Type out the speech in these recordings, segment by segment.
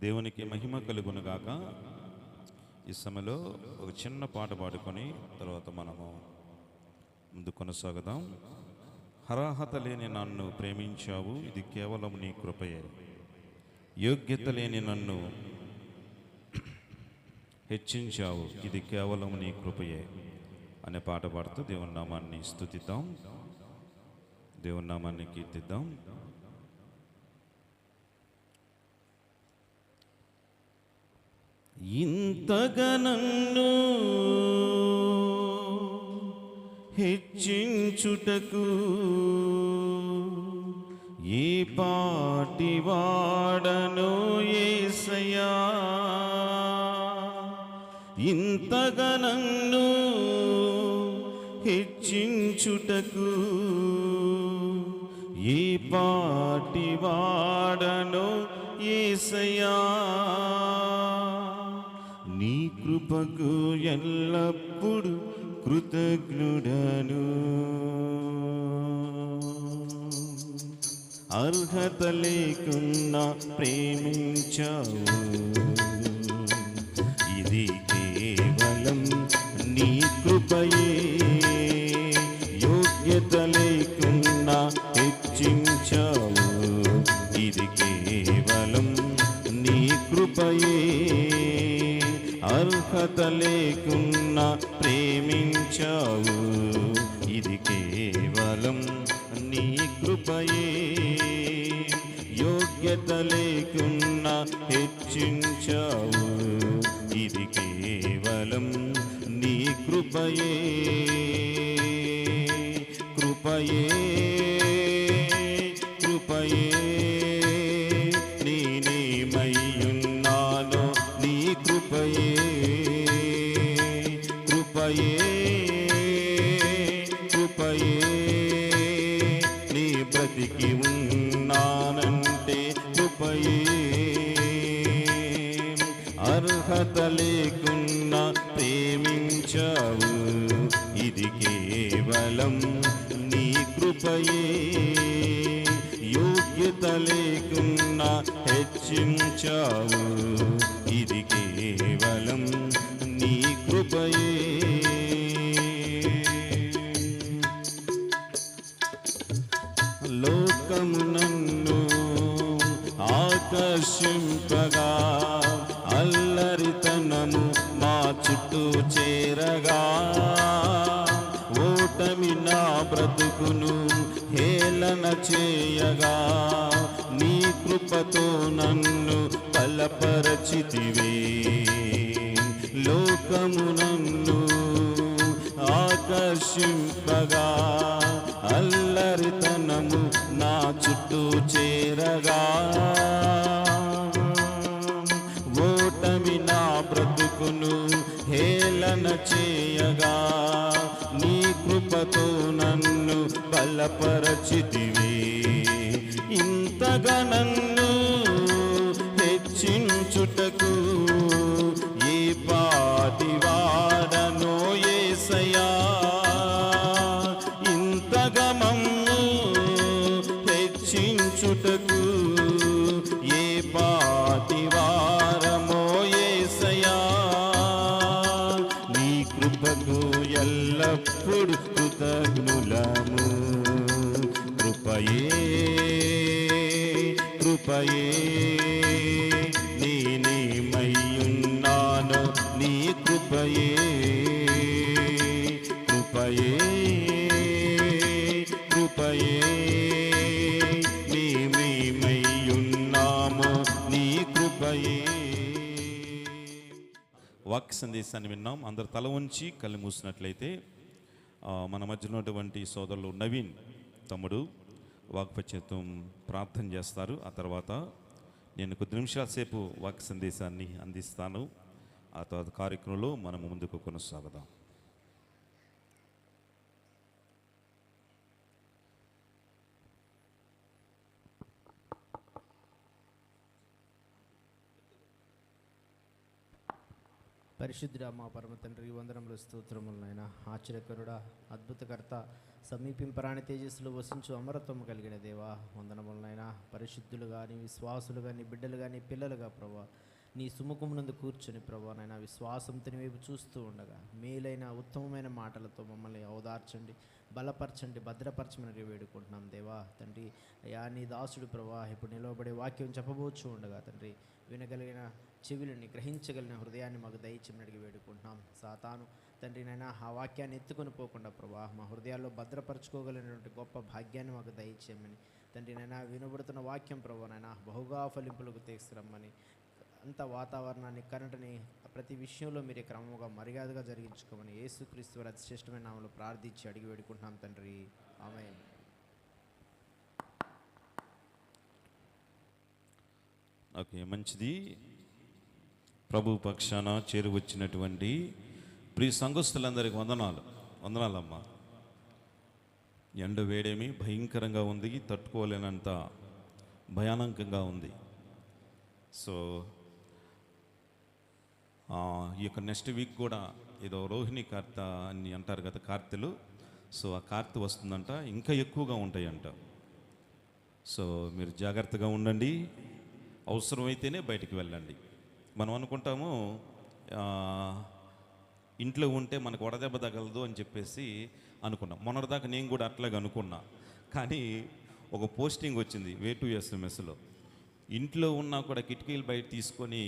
దేవునికి మహిమ కలుగునుగాక. ఈ సమయంలో ఒక చిన్న పాట పాడుకొని తర్వాత మనము ముందు కొనసాగుదాం. అర్హత లేని నన్ను ప్రేమించావు, ఇది కేవలం నీ కృపయే. యోగ్యత లేని నన్ను హెచ్చించావు, ఇది కేవలం నీ కృపయే అనే పాట పాడుతూ దేవుని నామాన్ని స్తుతిద్దాం, దేవుని నామాన్ని కీర్తిద్దాం. ఇంతగా నన్ను హెచ్చించుటకు ఏ పాటి వాడను యేసయ్యా, ఇంతగా నన్ను హెచ్చించుటకు ఏ పాటి వాడను యేసయ్యా. నీ కృపకు ఎల్లప్పుడు కృతజ్ఞుడను. అర్హత లేకున్నా ప్రేమించావు, ఇది కేవలం నీ కృపయే. యోగ్యత లేకున్నా హెచ్చించావు, ఇది కేవలం నీ కృపయే. అర్హత లేకున్నా ప్రేమించావు, ఇది కేవలం నీ కృపయే. యోగ్యత లేకున్నా హెచ్చించావు, ఇది కేవలం నీ కృపయే. కృపయే కృపయే నేనేమయ్యున్నానో నీ కృపయే. కృపయే కృపయే నీ బ్రతికి ఉన్నానంటే కృపయే. అర్హత లేకున్నా ప్రేమించావు, ఇది కేవలం నీ కృపయే. యోగ్యత లేకున్నా హెచ్చించావు, ఇది కేవలం నీ కృపయే. లోకము నన్ను ఆకర్షింపగా, అల్లరితనము మా చుట్టూ చేరగా, ఓటమి నా బ్రతుకును హేళన చేయగా, నీ కృపతో నన్ను బలపరచితివే. లోకము నన్ను ఆకర్షింపగా, అల్లరితనము నా చుట్టూ చేరగా, ఓటమి నా బ్రతుకును హేళన చేయగా, నీ కృపతో నన్ను బలపరచితివే. ఇంతగా నన్ను హెచ్చించుటకు ఏ పాటి వాడనో యేసయ్యా. ఇంతగా మమ్ము హెచ్చించుటకు ఏ పాటి వారమో యేసయ్యా. నీ కృపకు ఎల్లప్పుడు కృతజ్ఞులము. కృపయే కృపయే నేనేమయ్యున్నానో నీ కృపయే. కృపయే కృపయే మేమేమయ్యున్నామో నీ కృపయే. వాక్య సందేశాన్ని విన్నాం. అందరు తల ఉంచి కళ్ళు మూసినట్లయితే మన మధ్య ఉన్నటువంటి సోదరులు నవీన్ తమ్ముడు వాక్పచేతం ప్రార్థన చేస్తారు. ఆ తర్వాత నేను కొద్ది నిమిషాల సేపు వాక్య సందేశాన్ని అందిస్తాను. ఆ తర్వాత కార్యక్రమంలో మనము ముందుకు కొనసాగుదాం. పరిశుద్ధుడా మా పరమ తండ్రి, వందనములు స్తోత్రములు నాయన. ఆశ్చర్యకరుడా, అద్భుతకర్త, సమీపింపరాని తేజస్సులో వసించు అమరత్వము కలిగిన దేవా, వందనములు నాయన. పరిశుద్ధులు కానీ, విశ్వాసులు కానీ, బిడ్డలు కానీ, పిల్లలుగా ప్రభా నీ సుముఖమునందు కూర్చొని ప్రభా నాయన విశ్వాసంతో నీ వైపు చూస్తూ ఉండగా మేలైన ఉత్తమమైన మాటలతో మమ్మల్ని ఓదార్చండి, బలపరచండి, భద్రపరచమని వేడుకుంటున్నాం దేవా తండ్రి. అయా నీ దాసుడు ప్రభా ఇప్పుడు నిలవబడే వాక్యం చెప్పబోచు ఉండగా తండ్రి వినగలిగిన చెవులని, గ్రహించగలిగిన హృదయాన్ని మాకు దయచేయమని అడిగి వేడుకుంటున్నాం. సాతాను తండ్రి నైనా ఆ వాక్యాన్ని ఎత్తుకొని పోకుండా ప్రభా మా హృదయాల్లో భద్రపరచుకోగలిగినటువంటి గొప్ప భాగ్యాన్ని మాకు దయచేయమని తండ్రి నైనా. వినబడుతున్న వాక్యం ప్రభా నైనా బహుగా ఫలింపులకు తీసుకురమ్మని, అంత వాతావరణాన్ని, కరెంటుని, ప్రతి విషయంలో మీరే క్రమంగా మర్యాదగా జరిగించుకోమని యేసుక్రీస్తు వారి అతి శ్రేష్టమైన నామములో ప్రార్థించి అడిగి వేడుకుంటున్నాం తండ్రి, ఆమేన్. ఓకే, మంచిది. ప్రభు పక్షాన చేరువచ్చినటువంటి ప్రియ సంఘస్థులందరికీ వందనాలమ్మా. ఎండ వేడేమి భయంకరంగా ఉంది, తట్టుకోలేనంత భయానకంగా ఉంది. సో ఈ యొక్క నెక్స్ట్ వీక్ కూడా ఏదో రోహిణి కార్త అని అంటారు కదా, కార్తెలు. సో ఆ కార్తె వస్తుందంట, ఇంకా ఎక్కువగా ఉంటాయంట. సో మీరు జాగ్రత్తగా ఉండండి, అవసరమైతేనే బయటికి వెళ్ళండి. మనం అనుకుంటాము ఇంట్లో ఉంటే మనకు వడదెబ్బ తగలదు అని చెప్పేసి అనుకున్నాం. మొన్నటిదాకా నేను కూడా అట్లాగే అనుకున్నా. కానీ ఒక పోస్టింగ్ వచ్చింది వే2SMSలో, ఇంట్లో ఉన్నా కూడా కిటికీలు బయట తీసుకొని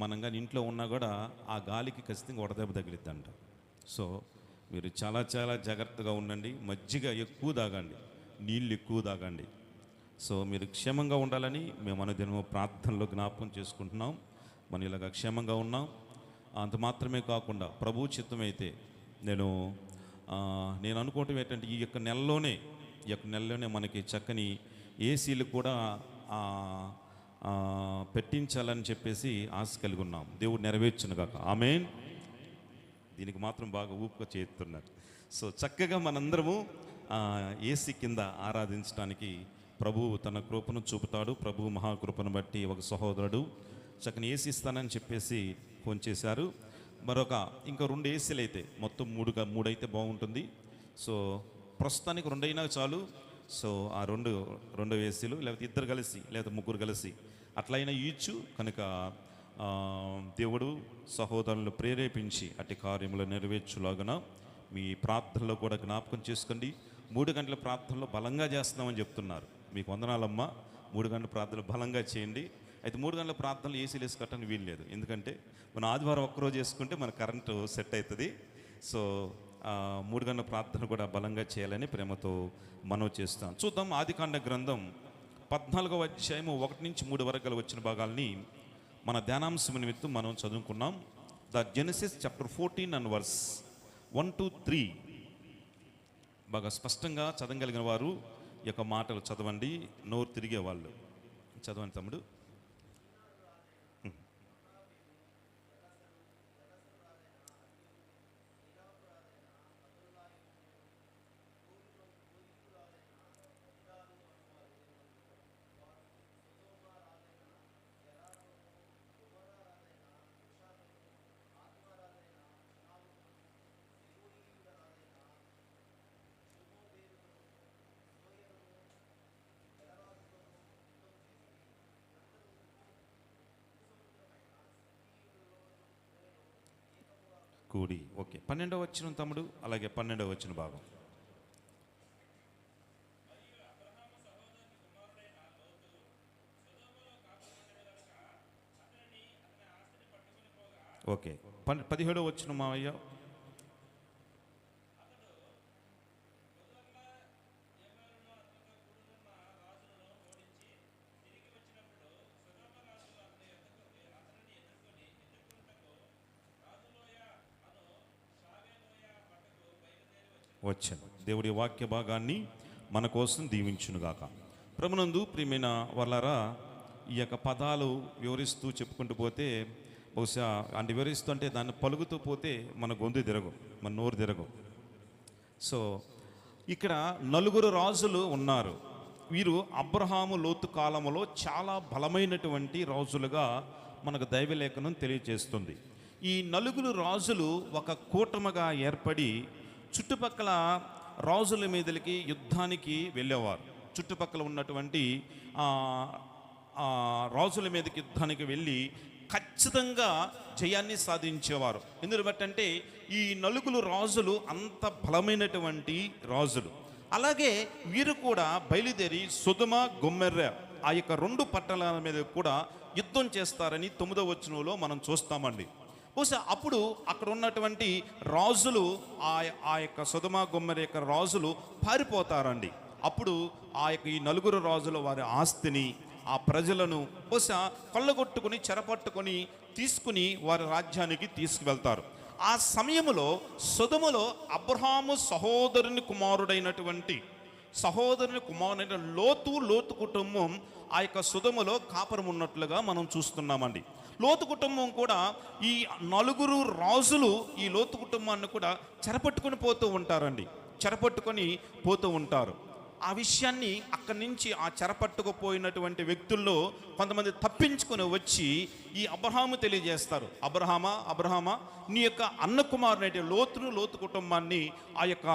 మనం కానీ ఇంట్లో ఉన్నా కూడా ఆ గాలికి ఖచ్చితంగా వడదెబ్బ తగిలిద్దంట. సో మీరు చాలా చాలా జాగ్రత్తగా ఉండండి. మజ్జిగ ఎక్కువ తాగండి, నీళ్ళు ఎక్కువ తాగండి. సో మీరు క్షేమంగా ఉండాలని మేము అనుదినము ప్రార్థనలో జ్ఞాపకం చేసుకుంటున్నాం. మనం ఇలాగ క్షేమంగా ఉన్నాం. అంత మాత్రమే కాకుండా ప్రభు చిత్తమైతే నేను అనుకోవటం ఏంటంటే ఈ యొక్క నెలలోనే మనకి చక్కని ఏసీలు కూడా పెట్టించాలని చెప్పేసి ఆశ కలిగి ఉన్నాం. దేవుడు నెరవేర్చును గాక, ఆమేన్. దీనికి మాత్రం బాగా ఊపుగా చేస్తున్నారు. సో చక్కగా మనందరము ఏసీ కింద ఆరాధించడానికి ప్రభువు తన కృపను చూపుతాడు. ప్రభువు మహాకృపను బట్టి ఒక సహోదరుడు చక్కని ఏసీ ఇస్తానని చెప్పేసి ఫోన్ చేశారు. ఇంకా 2 ఏసీలు అయితే మొత్తం 3 అయితే బాగుంటుంది. సో ప్రస్తుతానికి 2 అయినా చాలు. సో ఆ రెండు ఏసీలు, లేకపోతే 2 కలిసి, లేకపోతే 3 కలిసి అట్లయినా ఇచ్చు. కనుక దేవుడు సహోదరులను ప్రేరేపించి అట్టి కార్యములు నెరవేర్చులాగన మీ ప్రార్థనలో కూడా జ్ఞాపకం చేసుకోండి. 3 గంటల ప్రార్థనలో బలంగా చేస్తున్నామని చెప్తున్నారు. మీకు వందనాలమ్మా. 3 గంటల ప్రార్థనలు బలంగా చేయండి. అయితే 3 గంటల ప్రార్థనలు ఏసీలు వేసి కట్టడానికి వీలు లేదు. ఎందుకంటే మన ఆదివారం ఒక్కరోజు చేసుకుంటే మన కరెంటు సెట్ అవుతుంది. సో 3 గంటల ప్రార్థన కూడా బలంగా చేయాలని ప్రేమతో మనవి చేస్తాం. చూద్దాం ఆదికాండ గ్రంథం 14వ అధ్యాయము 1 నుంచి 3 వరకు వచ్చిన భాగాల్ని మన ధ్యానాంశం నిమిత్తం మనం చదువుకున్నాం. The Genesis chapter 14 and verse 1 to 3 బాగా స్పష్టంగా చదవగలిగిన వారు ఈ యొక్క మాటలు చదవండి. నోరు తిరిగే వాళ్ళు చదవండి తమ్ముడు. కూడి. ఓకే, 12వ వచనం తమ్ముడు, అలాగే 12వ వచనం భాగం. ఓకే, 17వ వచనం మావయ్య. వచ్చాను. దేవుడి వాక్య భాగాన్ని మన కోసం దీవించునుగాక. ప్రభునందు ప్రియమైన వాళ్ళారా, ఈ యొక్క పదాలు వివరిస్తూ చెప్పుకుంటూ పోతే బహుశా అంటే వివరిస్తూ అంటే దాన్ని పలుకుతూ పోతే మన గొంతు తిరగం, మన నోరు తిరగం. సో ఇక్కడ 4 రాజులు ఉన్నారు. వీరు అబ్రహాము లోతు కాలములో చాలా బలమైనటువంటి రాజులుగా మనకు దైవలేఖనం తెలియజేస్తుంది. ఈ నలుగురు రాజులు ఒక కూటమిగా ఏర్పడి చుట్టుపక్కల రాజుల మీదకి యుద్ధానికి వెళ్ళేవారు. చుట్టుపక్కల ఉన్నటువంటి రాజుల మీదకి యుద్ధానికి వెళ్ళి ఖచ్చితంగా జయాన్ని సాధించేవారు. ఎందుకు బట్టంటే ఈ నలుగురు రాజులు అంత బలమైనటువంటి రాజులు. అలాగే వీరు కూడా బయలుదేరి సొదొమ గొమొర్రా ఆ యొక్క 2 పట్టణాల మీద కూడా యుద్ధం చేస్తారని 9వ వచనంలో మనం చూస్తామండి. బహుశా అప్పుడు అక్కడ ఉన్నటువంటి రాజులు ఆ యొక్క సొదొమ గొమొర్రా యొక్క రాజులు పారిపోతారండి. అప్పుడు ఆ యొక్క ఈ నలుగురు రాజులు వారి ఆస్తిని, ఆ ప్రజలను బహుశా కొల్లగొట్టుకుని చెరపట్టుకొని తీసుకుని వారి రాజ్యానికి తీసుకువెళ్తారు. ఆ సమయంలో సొదొమలో అబ్రహాము సహోదరుని కుమారుడైన లోతు కుటుంబం ఆ యొక్క సొదొమలో కాపురం ఉన్నట్లుగా మనం చూస్తున్నామండి. లోతు కుటుంబం కూడా ఈ నలుగురు రాజులు ఈ లోతు కుటుంబాన్ని కూడా చెరపట్టుకొని పోతూ ఉంటారు. ఆ విషయాన్ని అక్కడి నుంచి ఆ చెరపట్టుకుపోయినటువంటి వ్యక్తుల్లో కొంతమంది తప్పించుకొని వచ్చి ఈ అబ్రహాము తెలియజేస్తారు. అబ్రహామా నీ యొక్క అన్న కుమారునైతే లోతు కుటుంబాన్ని ఆ యొక్క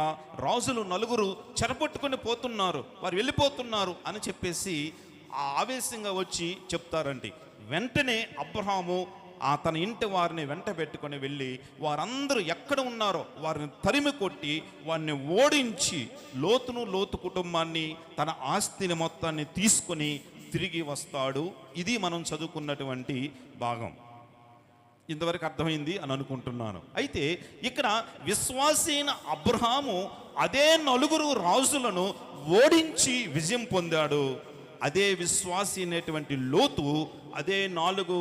రాజులు నలుగురు చెరపట్టుకొని పోతున్నారు, వారు వెళ్ళిపోతున్నారు అని చెప్పేసి ఆ ఆవేశంగా వచ్చి చెప్తారండి. వెంటనే అబ్రహాము తన ఇంటి వారిని వెంట పెట్టుకొని వెళ్ళి వారందరూ ఎక్కడ ఉన్నారో వారిని తరిమి కొట్టి వారిని ఓడించి లోతు కుటుంబాన్ని తన ఆస్తిని మొత్తాన్ని తీసుకొని తిరిగి వస్తాడు. ఇది మనం చదువుకున్నటువంటి భాగం. ఇంతవరకు అర్థమైంది అని అనుకుంటున్నాను. అయితే ఇక్కడ విశ్వాసి అయిన అబ్రహాము అదే నలుగురు రాజులను ఓడించి విజయం పొందాడు. అదే విశ్వాసి అయినటువంటి లోతు అదే 4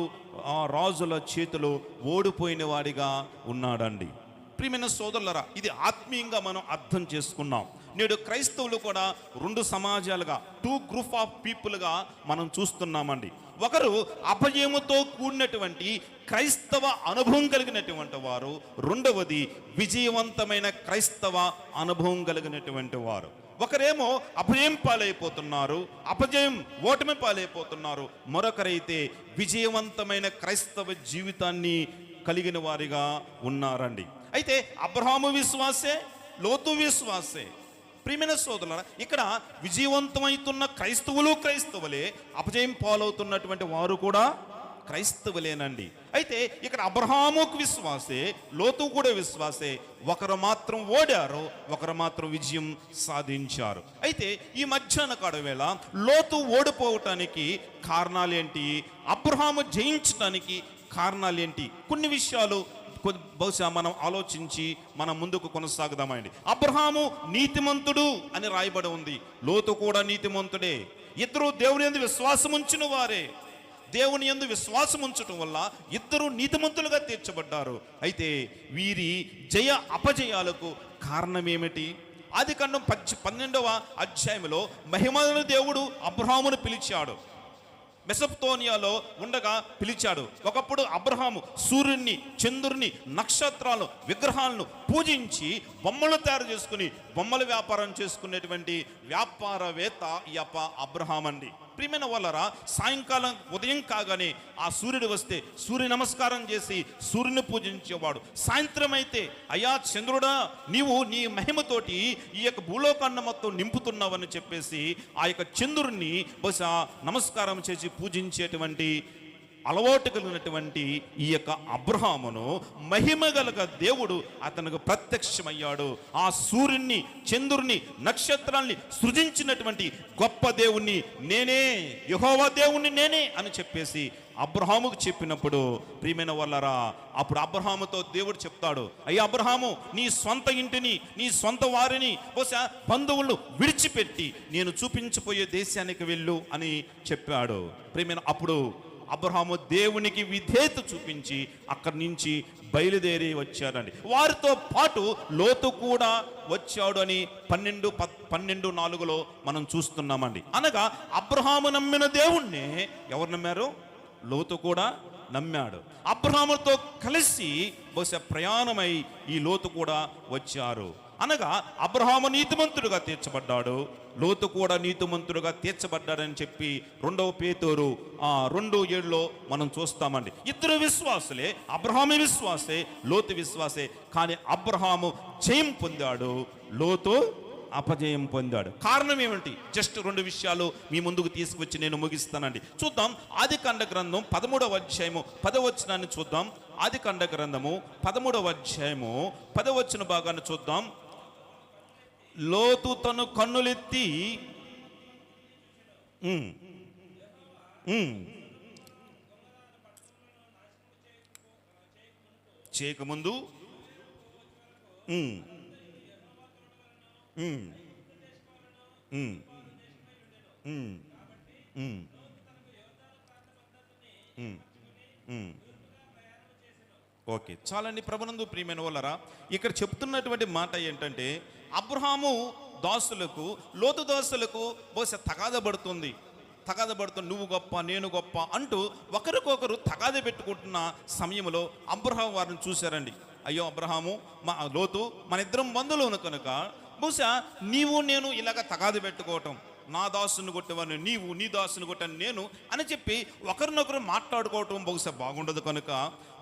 రాజుల చేతిలో ఓడిపోయిన వాడిగా ఉన్నాడండి. ప్రియమైన సోదరులరా, ఇది ఆత్మీయంగా మనం అర్థం చేసుకున్నాం. నేడు క్రైస్తవులు కూడా 2 సమాజాలుగా 2 గ్రూప్ ఆఫ్ పీపుల్గా మనం చూస్తున్నామండి. ఒకరు అపజయముతో కూడినటువంటి క్రైస్తవ అనుభవం కలిగినటువంటి వారు, రెండవది విజయవంతమైన క్రైస్తవ అనుభవం కలిగినటువంటి వారు. ఒకరేమో అపజయం పాలైపోతున్నారు, ఓటమి పాలైపోతున్నారు. మరొకరైతే విజయవంతమైన క్రైస్తవ జీవితాన్ని కలిగిన వారిగా ఉన్నారండి. అయితే అబ్రహాము విశ్వాసే, లోతు విశ్వాసే. ప్రియమైన సోదరులారా, ఇక్కడ విజయవంతమవుతున్న క్రైస్తవులే, అపజయం పాలవుతున్నటువంటి వారు కూడా క్రైస్తవులేనండి. అయితే ఇక్కడ అబ్రహాముకు విశ్వాసే, లోతు కూడా విశ్వాసే. ఒకరు మాత్రం ఓడారు, ఒకరు మాత్రం విజయం సాధించారు. అయితే ఈ మధ్యాహ్న కాలవేళ లోతు ఓడిపోవటానికి కారణాలేంటి, అబ్రహాము జయించడానికి కారణాలేంటి, కొన్ని విషయాలు బహుశా మనం ఆలోచించి మనం ముందుకు కొనసాగుదామండి. అబ్రహాము నీతిమంతుడు అని రాయబడి ఉంది, లోతు కూడా నీతిమంతుడే. ఇద్దరు దేవుని యందు విశ్వాసం ఉంచిన వారే. దేవుని యందు విశ్వాసం ఉంచటం వల్ల ఇద్దరు నీతిమంతులుగా తీర్చబడ్డారు. అయితే వీరి జయ అపజయాలకు కారణం ఏమిటి? ఆదికాండం 12వ అధ్యాయంలో మహిమగల దేవుడు అబ్రహామును పిలిచాడు. మెసొపొతేమియాలో ఉండగా పిలిచాడు. ఒకప్పుడు అబ్రహాము సూర్యుని, చంద్రుని, నక్షత్రాలను, విగ్రహాలను పూజించి బొమ్మలు తయారు చేసుకుని బొమ్మల వ్యాపారం చేసుకునేటువంటి వ్యాపారవేత్త ఈ అబ్రహాం అండి. ప్రియమైన వాళ్ళరా, సాయంకాలం ఉదయం కాగానే ఆ సూర్యుడు వస్తే సూర్య నమస్కారం చేసి సూర్యుని పూజించేవాడు. సాయంత్రం అయితే అయ్యా చంద్రుడా, నీవు నీ మహిమతోటి ఈ యొక్క భూలోకాన్ని మొత్తం నింపుతున్నావని చెప్పేసి ఆ యొక్క చంద్రుడిని బహుశా నమస్కారం చేసి పూజించేటువంటి అలవాటు కలిగినటువంటి ఈ యొక్క అబ్రహామును మహిమగలగ దేవుడు అతనికి ప్రత్యక్షమయ్యాడు. ఆ సూర్యుని, చంద్రుని, నక్షత్రాల్ని సృజించినటువంటి గొప్ప దేవుణ్ణి నేనే, యెహోవా దేవుణ్ణి నేనే అని చెప్పేసి అబ్రహాముకు చెప్పినప్పుడు, ప్రియమైన వాళ్ళరా, అప్పుడు అబ్రహాముతో దేవుడు చెప్తాడు, అయ్యా అబ్రహాము, నీ సొంత ఇంటిని, నీ సొంత వారిని, బహుశా బంధువులను విడిచిపెట్టి నేను చూపించబోయే దేశానికి వెళ్ళు అని చెప్పాడు. ప్రియమైన అప్పుడు అబ్రహాము దేవునికి విధేయత చూపించి అక్కడి నుంచి బయలుదేరి వచ్చాడండి. వారితో పాటు లోతు కూడా వచ్చాడు అని 12:4 మనం చూస్తున్నామండి. అనగా అబ్రహాము నమ్మిన దేవుణ్ణి ఎవరు నమ్మారు? లోతు కూడా నమ్మాడు. అబ్రహాముతో కలిసి బహుశా ప్రయాణమై ఈ లోతు కూడా వచ్చారు. అనగా అబ్రహాము నీతిమంతుడుగా తీర్చబడ్డాడు, లోతు కూడా నీతిమంతుడుగా తీర్చబడ్డాడని చెప్పి 2 పేతురు 2:7 మనం చూస్తామండి. ఇద్దరు విశ్వాసులే, అబ్రహాము విశ్వాసే, లోతు విశ్వాసే. కానీ అబ్రహాము జయం పొందాడు, లోతు అపజయం పొందాడు. కారణం ఏమిటి? జస్ట్ 2 విషయాలు మీ ముందుకు తీసుకువచ్చి నేను ముగిస్తానండి. చూద్దాం. ఆదికాండ గ్రంథం 13వ అధ్యాయము 10వ వచనాన్ని చూద్దాం. ఆదికాండ గ్రంథము 13వ అధ్యాయము 10వ వచన భాగాన్ని చూద్దాం. లోతు తను కన్నులెత్తి చేయకముందు ఓకే, చాలండి. ప్రభునందు ప్రియమైన వాళ్ళరా, ఇక్కడ చెప్తున్నటువంటి మాట ఏంటంటే అబ్రహాము దాసులకు, లోతు దాసులకు బహుశా తగాదబడుతుంది. నువ్వు గొప్ప, నేను గొప్ప అంటూ ఒకరికొకరు తగాద పెట్టుకుంటున్న సమయంలో అబ్రహాం వారిని చూశారండి. అయ్యో అబ్రహాము, మా లోతు, మన ఇద్దరం బంధువులను కనుక బహుశా నీవు నేను ఇలాగ తగాద పెట్టుకోవటం, నా దాసుని కొట్టేవాడిని నీవు, నీ దాసుని కొట్టాను నేను అని చెప్పి ఒకరినొకరు మాట్లాడుకోవటం బహుశా బాగుండదు. కనుక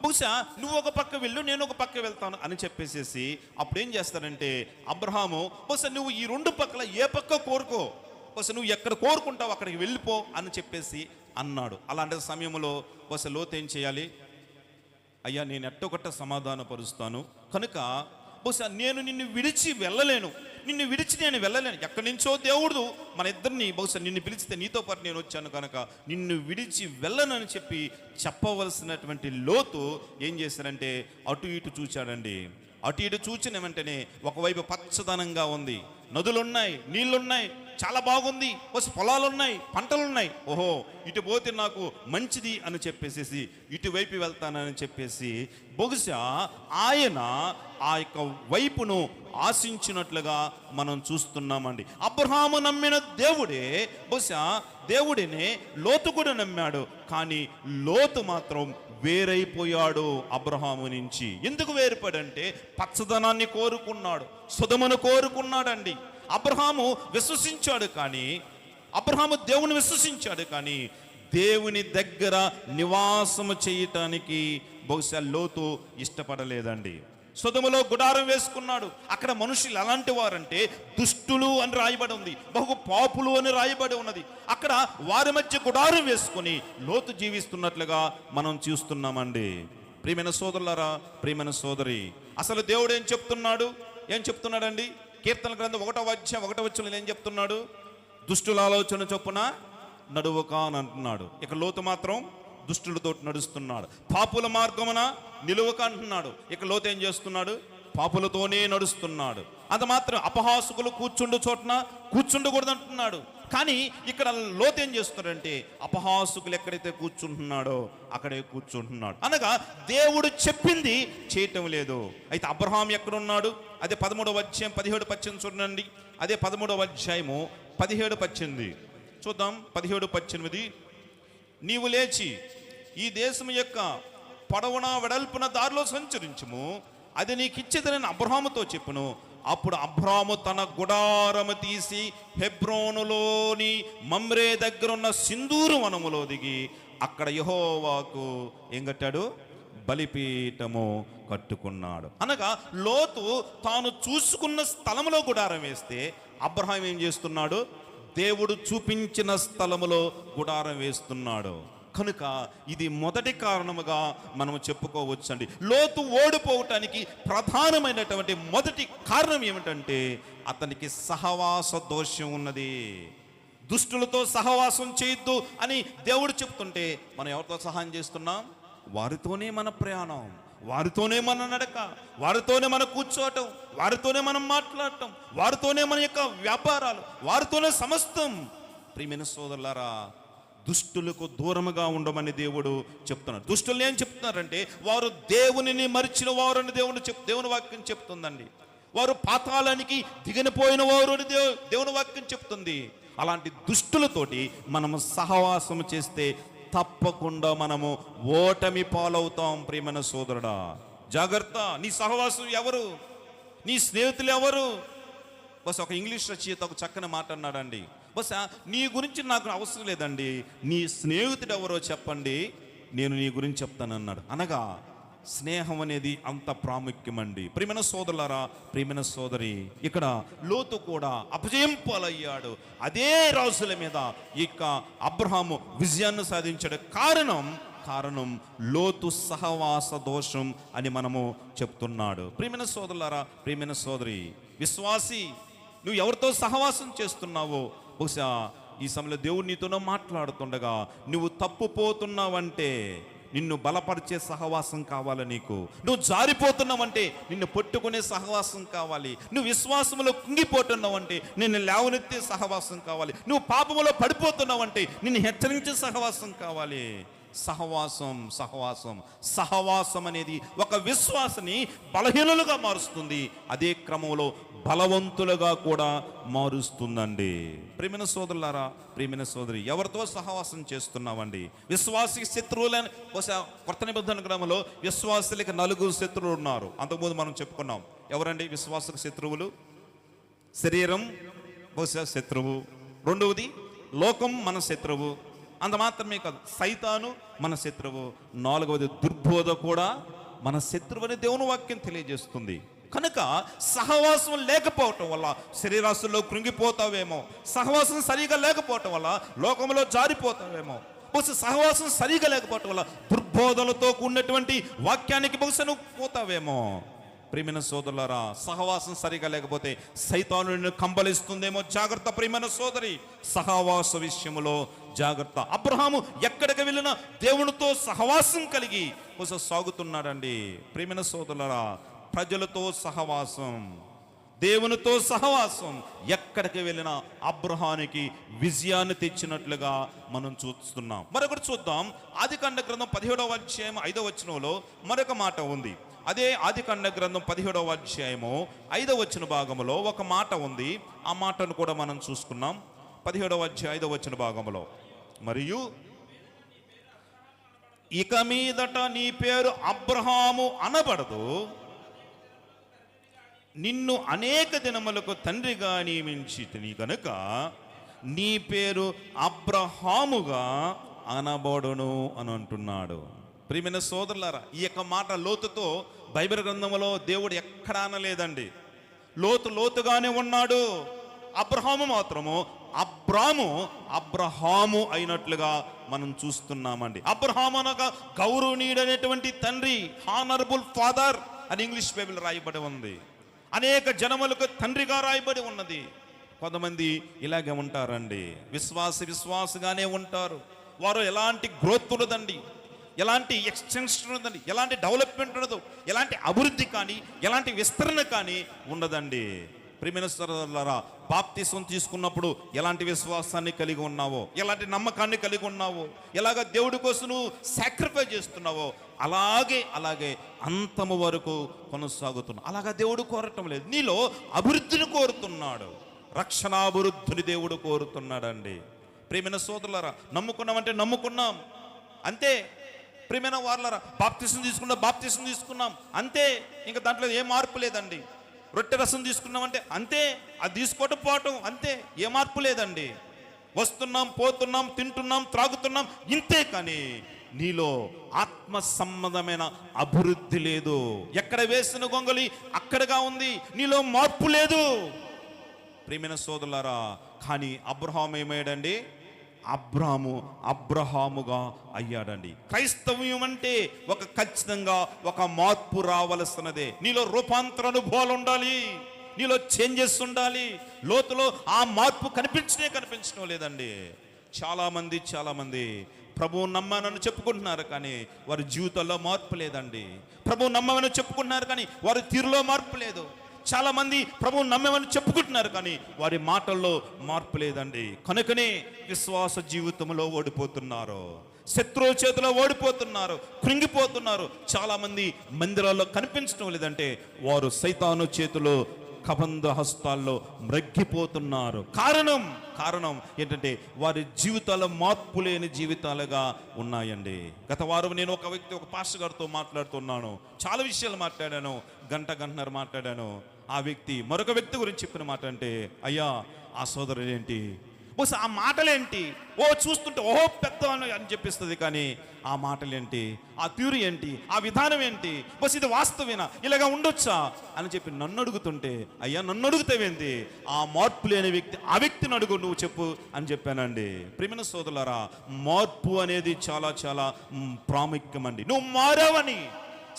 బహుశా నువ్వు ఒక పక్క వెళ్ళు, నేను ఒక పక్క వెళ్తాను అని చెప్పేసేసి అప్పుడు ఏం చేస్తారంటే అబ్రహాము, బహుశా నువ్వు ఈ 2 పక్కల ఏ పక్క కోరుకో, బహుశా నువ్వు ఎక్కడ కోరుకుంటావు అక్కడికి వెళ్ళిపో అని చెప్పేసి అన్నాడు. అలాంటి సమయంలో బహుశా లోతు ఏం చేయాలి? అయ్యా నేను ఎట్టొకట్ట సమాధాన పరుస్తాను కనుక బహుశా నేను నిన్ను విడిచి వెళ్ళలేను, నిన్ను విడిచి నేను వెళ్ళలేను. ఎక్కడి నుంచో దేవుడు మన ఇద్దరిని బహుశా నిన్ను పిలిచితే నీతో పాటు నేను వచ్చాను కనుక నిన్ను విడిచి వెళ్ళనని చెప్పి చెప్పవలసినటువంటి లోతు ఏం చేశారంటే అటు ఇటు చూచాడండి. అటు ఇటు చూచిన వెంటనే ఒకవైపు పచ్చదనంగా ఉంది, నదులున్నాయి, నీళ్లున్నాయి, చాలా బాగుంది, పొలాలున్నాయి, పంటలున్నాయి. ఓహో ఇటు పోతే నాకు మంచిది అని చెప్పేసి ఇటువైపు వెళ్తానని చెప్పేసి బహుశా ఆయన ఆ యొక్క వైపును ఆశించినట్లుగా మనం చూస్తున్నామండి. అబ్రహాము నమ్మిన దేవుడే బహుశా దేవుడినే లోతు కూడా నమ్మాడు. కానీ లోతు మాత్రం వేరైపోయాడు అబ్రహాము నుంచి. ఎందుకు వేరుపడంటే పచ్చదనాన్ని కోరుకున్నాడు, సుధమును కోరుకున్నాడండి. అబ్రహాము విశ్వసించాడు, కానీ అబ్రహాము దేవుని విశ్వసించాడు, కానీ దేవుని దగ్గర నివాసము చేయటానికి బహుశా లోతు ఇష్టపడలేదండి. సొదొములో గుడారం వేసుకున్నాడు. అక్కడ మనుషులు ఎలాంటి వారంటే దుష్టులు అని రాయబడి ఉంది, బహు పాపులు అని రాయబడి ఉన్నది. అక్కడ వారి మధ్య గుడారం వేసుకొని లోతు జీవిస్తున్నట్లుగా మనం చూస్తున్నామండి. ప్రియమైన సోదరులారా, ప్రియమైన సోదరి, అసలు దేవుడు ఏం చెప్తున్నాడండి? కీర్తన గ్రంథం 1వ అధ్యాయం 1వ వచనంలో ఏం చెప్తున్నాడు? దుష్టుల ఆలోచన చొప్పున నడువక అని అంటున్నాడు. ఇక లోతు మాత్రం దుష్టులతో నడుస్తున్నాడు. పాపుల మార్గమున నిలువక అంటున్నాడు. ఇక లోతు ఏం చేస్తున్నాడు? పాపులతోనే నడుస్తున్నాడు. అది మాత్రం అపహాసకులు కూర్చుండు చోటన కూర్చుండకూడదు అంటున్నాడు. కానీ ఇక్కడ లోతు ఏం చేస్తున్నాడంటే అపహాసకులు ఎక్కడైతే కూర్చుంటున్నాడో అక్కడే కూర్చుంటున్నాడు. అనగా దేవుడు చెప్పింది చేయటం లేదు. అయితే అబ్రహాం ఎక్కడున్నాడు? అదే 13వ అధ్యాయం 17-18 చూడండి. అదే 13వ అధ్యాయము 17-18 చూద్దాం. 17-18 నీవు లేచి ఈ దేశం యొక్క పొడవున వెడల్పున దారిలో సంచరించుము, అది నీకు ఇచ్చేదని అబ్రహాముతో చెప్పును. అప్పుడు అబ్రాము తన గుడారము తీసి హెబ్రోనులోని మమ్రే దగ్గర ఉన్న సింధూరు వనములో దిగి అక్కడ యెహోవాకు ఏం కట్టాడు? బలిపీఠము కట్టుకున్నాడు. అనగా లోతు తాను చూసుకున్న స్థలములో గుడారం వేస్తే అబ్రహాం ఏం చేస్తున్నాడు? దేవుడు చూపించిన స్థలములో గుడారం వేస్తున్నాడు. కనుక ఇది మొదటి కారణముగా మనం చెప్పుకోవచ్చండి. లోతు ఓడిపోవటానికి ప్రధానమైనటువంటి మొదటి కారణం ఏమిటంటే అతనికి సహవాస దోషం ఉన్నది. దుష్టులతో సహవాసం చేయొద్దు అని దేవుడు చెప్తుంటే మనం ఎవరితో సహాయం చేస్తున్నాం? వారితోనే మన ప్రయాణం, వారితోనే మన నడక, వారితోనే మన కూర్చోవటం, వారితోనే మనం మాట్లాడటం, వారితోనే మన యొక్క వ్యాపారాలు, వారితోనే సమస్తం. ప్రియమైన సోదరులారా, దుష్టులకు దూరముగా ఉండమని దేవుడు చెప్తున్నాడు. దుష్టులు ఏం చెప్తున్నారంటే వారు దేవునిని మరిచిన వారు అని దేవుని వాక్యం చెప్తుందండి. వారు పాతాళానికి దిగనిపోయిన వారు అని దేవుని వాక్యం చెప్తుంది. అలాంటి దుష్టులతోటి మనము సహవాసం చేస్తే తప్పకుండా మనము ఓటమి పాలవుతాం. ప్రియమైన సోదరుడా, జాగ్రత్త. నీ సహవాసం ఎవరు? నీ స్నేహితులు ఎవరు? బస్ ఒక ఇంగ్లీష్ రచయిత ఒక చక్కని మాట అన్నాడండి, బస్ నీ గురించి నాకు అవసరం లేదండి, నీ స్నేహితుడు ఎవరో చెప్పండి, నేను నీ గురించి చెప్తానన్నాడు. అనగా స్నేహం అనేది అంత ప్రాముఖ్యమండి. ప్రియమైన సోదరులారా, ప్రియమైన సోదరి, ఇక్కడ లోతు కూడా అపజయం పాలయ్యాడు. అదే రాజుల మీద ఇక అబ్రహాము విజయాన్ని సాధించాడు. కారణం లోతు సహవాస దోషం అని మనము చెప్తున్నాడు. ప్రియమైన సోదరులారా, ప్రియమైన సోదరి, విశ్వాసి, నువ్వు ఎవరితో సహవాసం చేస్తున్నావో బహుశా ఈ సమయంలో దేవుడు నీతోనో మాట్లాడుతుండగా నువ్వు తప్పుపోతున్నావంటే నిన్ను బలపరిచే సహవాసం కావాలి. నువ్వు జారిపోతున్నావంటే నిన్ను పట్టుకునే సహవాసం కావాలి. నువ్వు విశ్వాసంలో కుంగిపోతున్నావంటే నిన్ను లేవనెత్తే సహవాసం కావాలి. నువ్వు పాపములో పడిపోతున్నావంటే నిన్ను హెచ్చరించే సహవాసం కావాలి. సహవాసం అనేది ఒక విశ్వాసని బలహీనులుగా మారుస్తుంది, అదే క్రమంలో బలవంతులుగా కూడా మారుస్తుందండి. ప్రియమైన సోదరులారా, ప్రియమైన సోదరి, ఎవరితో సహవాసం చేస్తున్నామండి? విశ్వాసికి శత్రువులని బహుశా కొత్త నిబంధన గ్రంథంలో విశ్వాసులకి 4 శత్రువులు ఉన్నారు. అంతకుముందు మనం చెప్పుకున్నాం. ఎవరండి విశ్వాసకు శత్రువులు? శరీరం బహుశా శత్రువు, రెండవది లోకం మన శత్రువు, అంత మాత్రమే కాదు సైతాను మన శత్రువు, 4వది దుర్బోధ కూడా మన శత్రువు అని దేవుని వాక్యం తెలియజేస్తుంది. కనుక సహవాసం లేకపోవటం వల్ల శరీరాశుల్లో కృంగిపోతావేమో, సహవాసం సరిగా లేకపోవటం వల్ల లోకంలో జారిపోతావేమో, బహుశా సహవాసం సరిగా లేకపోవటం వల్ల దుర్బోధలతో కూడినటువంటి వాక్యానికి బహుశా నువ్వు పోతావేమో. ప్రియమైన సోదరులారా, సహవాసం సరిగా లేకపోతే సైతాను నిన్ను కంబలిస్తుందేమో. జాగ్రత్త ప్రియమైన సోదరి, సహవాస విషయంలో జాగ్రత్త. అబ్రహాము ఎక్కడికి వెళ్ళినా దేవునితో సహవాసం కలిగి సాగుతున్నాడండి. ప్రియమైన సోదరులారా, ప్రజలతో సహవాసం, దేవునితో సహవాసం ఎక్కడికి వెళ్ళినా అబ్రహానికి విజయాన్ని తెచ్చినట్లుగా మనం చూస్తున్నాం. మరొకటి చూద్దాం. ఆదికాండ గ్రంథం 17వ అధ్యాయం 5వ వచనంలో మరొక మాట ఉంది. అదే ఆదికాండ గ్రంథం 17వ అధ్యాయము 5వ వచన భాగంలో ఒక మాట ఉంది. ఆ మాటను కూడా మనం చూసుకున్నాం. 17వ అధ్యాయం 5వ వచన భాగంలో, మరియు ఇక మీదట నీ పేరు అబ్రహాము అనబడదు, నిన్ను అనేక దినములకు తండ్రిగా నియమించితిని గనుక నీ పేరు అబ్రహాముగా అనబడును అని అంటున్నాడు. ప్రియమైన సోదరులారా, ఈ యొక్క మాట లోతుతో బైబిల్ గ్రంథంలో దేవుడు ఎక్కడా అనలేదండి. లోతుగానే ఉన్నాడు. అబ్రహాము మాత్రము అబ్రహాము అయినట్లుగా మనం చూస్తున్నామండి. అబ్రహాము అనగా గౌరవనీయుడైనటువంటి తండ్రి, హానరబుల్ ఫాదర్ అని ఇంగ్లీష్ బైబిల్ రాయబడి ఉంది. అనేక జనములకు తండ్రిగా రాయబడి ఉన్నది. కొంతమంది ఇలాగే ఉంటారండి, విశ్వాసగానే ఉంటారు. వారు ఎలాంటి గ్రోత్ ఉండదండి, ఎలాంటి ఎక్స్టెన్షన్ ఉండదండి, ఎలాంటి డెవలప్మెంట్ ఉండదు, ఎలాంటి అభివృద్ధి కానీ ఎలాంటి విస్తరణ కానీ ఉండదండి. ప్రియమైన సోదరులారా, బాప్తిసం తీసుకున్నప్పుడు ఎలాంటి విశ్వాసాన్ని కలిగి ఉన్నావో, ఎలాంటి నమ్మకాన్ని కలిగి ఉన్నావో, ఎలాగ దేవుడి కోసం నువ్వు సాక్రిఫైస్ చేస్తున్నావో అలాగే అంతము వరకు కొనసాగుతున్నావు. అలాగా దేవుడు కోరటం లేదు, నీలో అభివృద్ధిని కోరుతున్నాడు. రక్షణాభివృద్ధిని దేవుడు కోరుతున్నాడండి. ప్రియమైన సోదరులారా, నమ్ముకున్నామంటే నమ్ముకున్నాం అంతే. ప్రియమైన వారులారా, బాప్తిసం తీసుకున్నాం అంతే. ఇంకా దాంట్లో ఏ మార్పు లేదండి. రొట్టె రసం తీసుకున్నామంటే అంతే, అది తీసుకోవటం పోవటం అంతే, ఏ మార్పు లేదండి. వస్తున్నాం, పోతున్నాం, తింటున్నాం, త్రాగుతున్నాం ఇంతే. కానీ నీలో ఆత్మ సంబంధమైన అభివృద్ధి లేదు. ఎక్కడ వేసిన గొంగలి అక్కడగా ఉంది, నీలో మార్పు లేదు. ప్రియమైన సోదరులారా, కానీ అబ్రహాము ఏమయ్యాడండి? అబ్రహాముగా అయ్యాడండి. క్రైస్తవ్యం అంటే ఖచ్చితంగా ఒక మార్పు రావలసినదే. నీలో రూపాంతర అనుభవాలు ఉండాలి, నీలో చేంజెస్ ఉండాలి. లోతులో ఆ మార్పు కనిపించడం లేదండి. చాలా మంది ప్రభువు నమ్మానని చెప్పుకుంటున్నారు, కానీ వారి జీవితంలో మార్పు లేదండి. ప్రభువు నమ్మమని చెప్పుకుంటున్నారు, కానీ వారి తీరులో మార్పు లేదు. చాలా మంది ప్రభువు నమ్మమని చెప్పుకుంటున్నారు, కానీ వారి మాటల్లో మార్పు లేదండి. కనుకనే విశ్వాస జీవితంలో ఓడిపోతున్నారు, శత్రువుల చేతిలో ఓడిపోతున్నారు, కృంగిపోతున్నారు. చాలా మంది మందిరాల్లో కనిపించడం లేదంటే వారు సైతాను చేతిలో కబంధ హస్తాల్లో మ్రగ్గిపోతున్నారు. కారణం ఏంటంటే వారి జీవితాల మార్పు లేని జీవితాలుగా ఉన్నాయండి. గత వారం నేను ఒక పాస్టర్ గారితో మాట్లాడుతున్నాను. చాలా విషయాలు మాట్లాడాను, గంటన్నర మాట్లాడాను. ఆ వ్యక్తి మరొక వ్యక్తి గురించి చెప్పిన మాట అంటే, అయ్యా ఆ సోదరుడు ఏంటి, బహుశా ఆ మాటలేంటి, చూస్తుంటే ఓహో పెద్ద అని చెప్పిస్తుంది, కానీ ఆ మాటలేంటి, ఆ తీరు ఏంటి, ఆ విధానం ఏంటి, బస్ ఇది వాస్తవేనా, ఇలాగా ఉండొచ్చా అని చెప్పి నన్ను అడుగుతుంటే, అయ్యా నన్ను అడుగుతావేంటి, ఆ మార్పు లేని వ్యక్తి, ఆ వ్యక్తిని అడుగు, నువ్వు చెప్పు అని చెప్పానండి. ప్రియమైన సోదరులారా, మార్పు అనేది చాలా చాలా ప్రాముఖ్యమండి. నువ్వు మారావని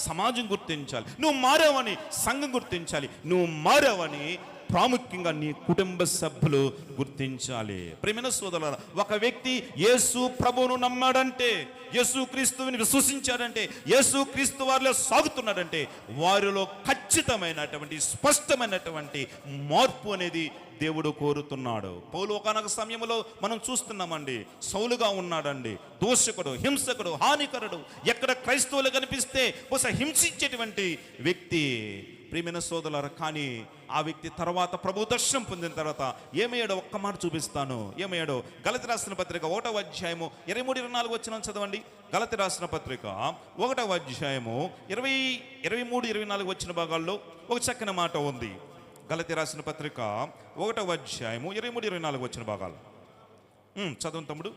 సమాజం గుర్తించాలి, నువ్వు మారావని సంఘం గుర్తించాలి, నువ్వు మారావని ప్రాముఖ్యంగా నీ కుటుంబ సభ్యులు గుర్తించాలి. ప్రియమైన సోదరులారా, ఒక వ్యక్తి యేసు ప్రభువును నమ్మాడంటే, యేసు క్రీస్తువుని విశ్వసించాడంటే, యేసు క్రీస్తు వారిలో సాగుతున్నాడంటే, వారిలో ఖచ్చితమైనటువంటి స్పష్టమైనటువంటి మార్పు అనేది దేవుడు కోరుతున్నాడు. పౌలు ఒకనొక సమయంలో మనం చూస్తున్నామండి, సౌలుగా ఉన్నాడండి, దోషకుడు, హింసకుడు, హానికరుడు, ఎక్కడ క్రైస్తవులు కనిపిస్తే బహుశా హింసించేటువంటి వ్యక్తి. ప్రియమైన సోదరులారా, కానీ ఆ వ్యక్తి తర్వాత ప్రభు దర్శనం పొందిన తర్వాత ఏమయ్యాడో ఒక్క మాట చూపిస్తాను. ఏమయ్యాడో గలతీ రాసిన పత్రిక 1వ అధ్యాయము 23-24 వచ్చిన చదవండి. గలతీ రాసిన పత్రిక 1వ అధ్యాయము 23-24 వచ్చిన భాగాల్లో ఒక చక్కని మాట ఉంది. గలతీ రాసిన పత్రిక 1వ అధ్యాయము 23-24 వచ్చిన భాగాలు చదవండి తమ్ముడు.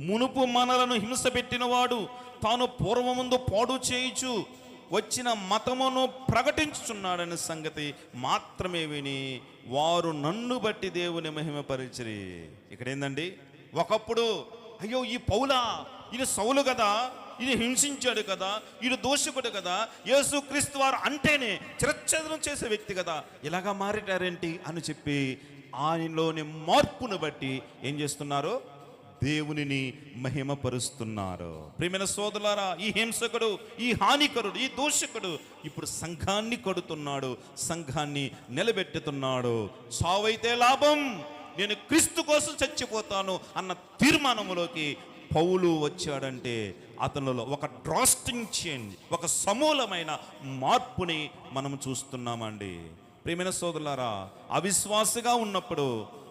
మునుపు మనలను హింస పెట్టినవాడు తాను పూర్వముందు పాడు చేయుచు వచ్చిన మతమును ప్రకటించుచున్నాడనే సంగతి మాత్రమే విని వారు నన్ను బట్టి దేవుని మహిమపరిచిరి. ఇక్కడ ఏందండి, ఒకప్పుడు అయ్యో ఈ పౌలా, ఈయన సౌలు కదా, ఈయన హింసించాడు కదా, ఈయన దోషకుడు కదా, యేసు క్రీస్తు వారు అంటేనే చిరచ్ఛేదనం చేసే వ్యక్తి కదా, ఇలాగా మారిటారేంటి అని చెప్పి ఆయనలోని మార్పును బట్టి ఏం చేస్తున్నారు, దేవునిని మహిమపరుస్తున్నారు. ప్రియమైన సోదరులారా, ఈ హింసకుడు, ఈ హానికరుడు, ఈ దోషకుడు ఇప్పుడు సంఘాన్ని కొడుతున్నాడు, సంఘాన్ని నిలబెట్టుతున్నాడు. చావైతే లాభం, నేను క్రీస్తు కోసం చచ్చిపోతాను అన్న తీర్మానంలోకి పౌలు వచ్చాడంటే అతనిలో ఒక డ్రాస్టింగ్ చేంజ్, ఒక సమూలమైన మార్పుని మనం చూస్తున్నామండి. ప్రియమైన సోదరులారా, అవిశ్వాసిగా ఉన్నప్పుడు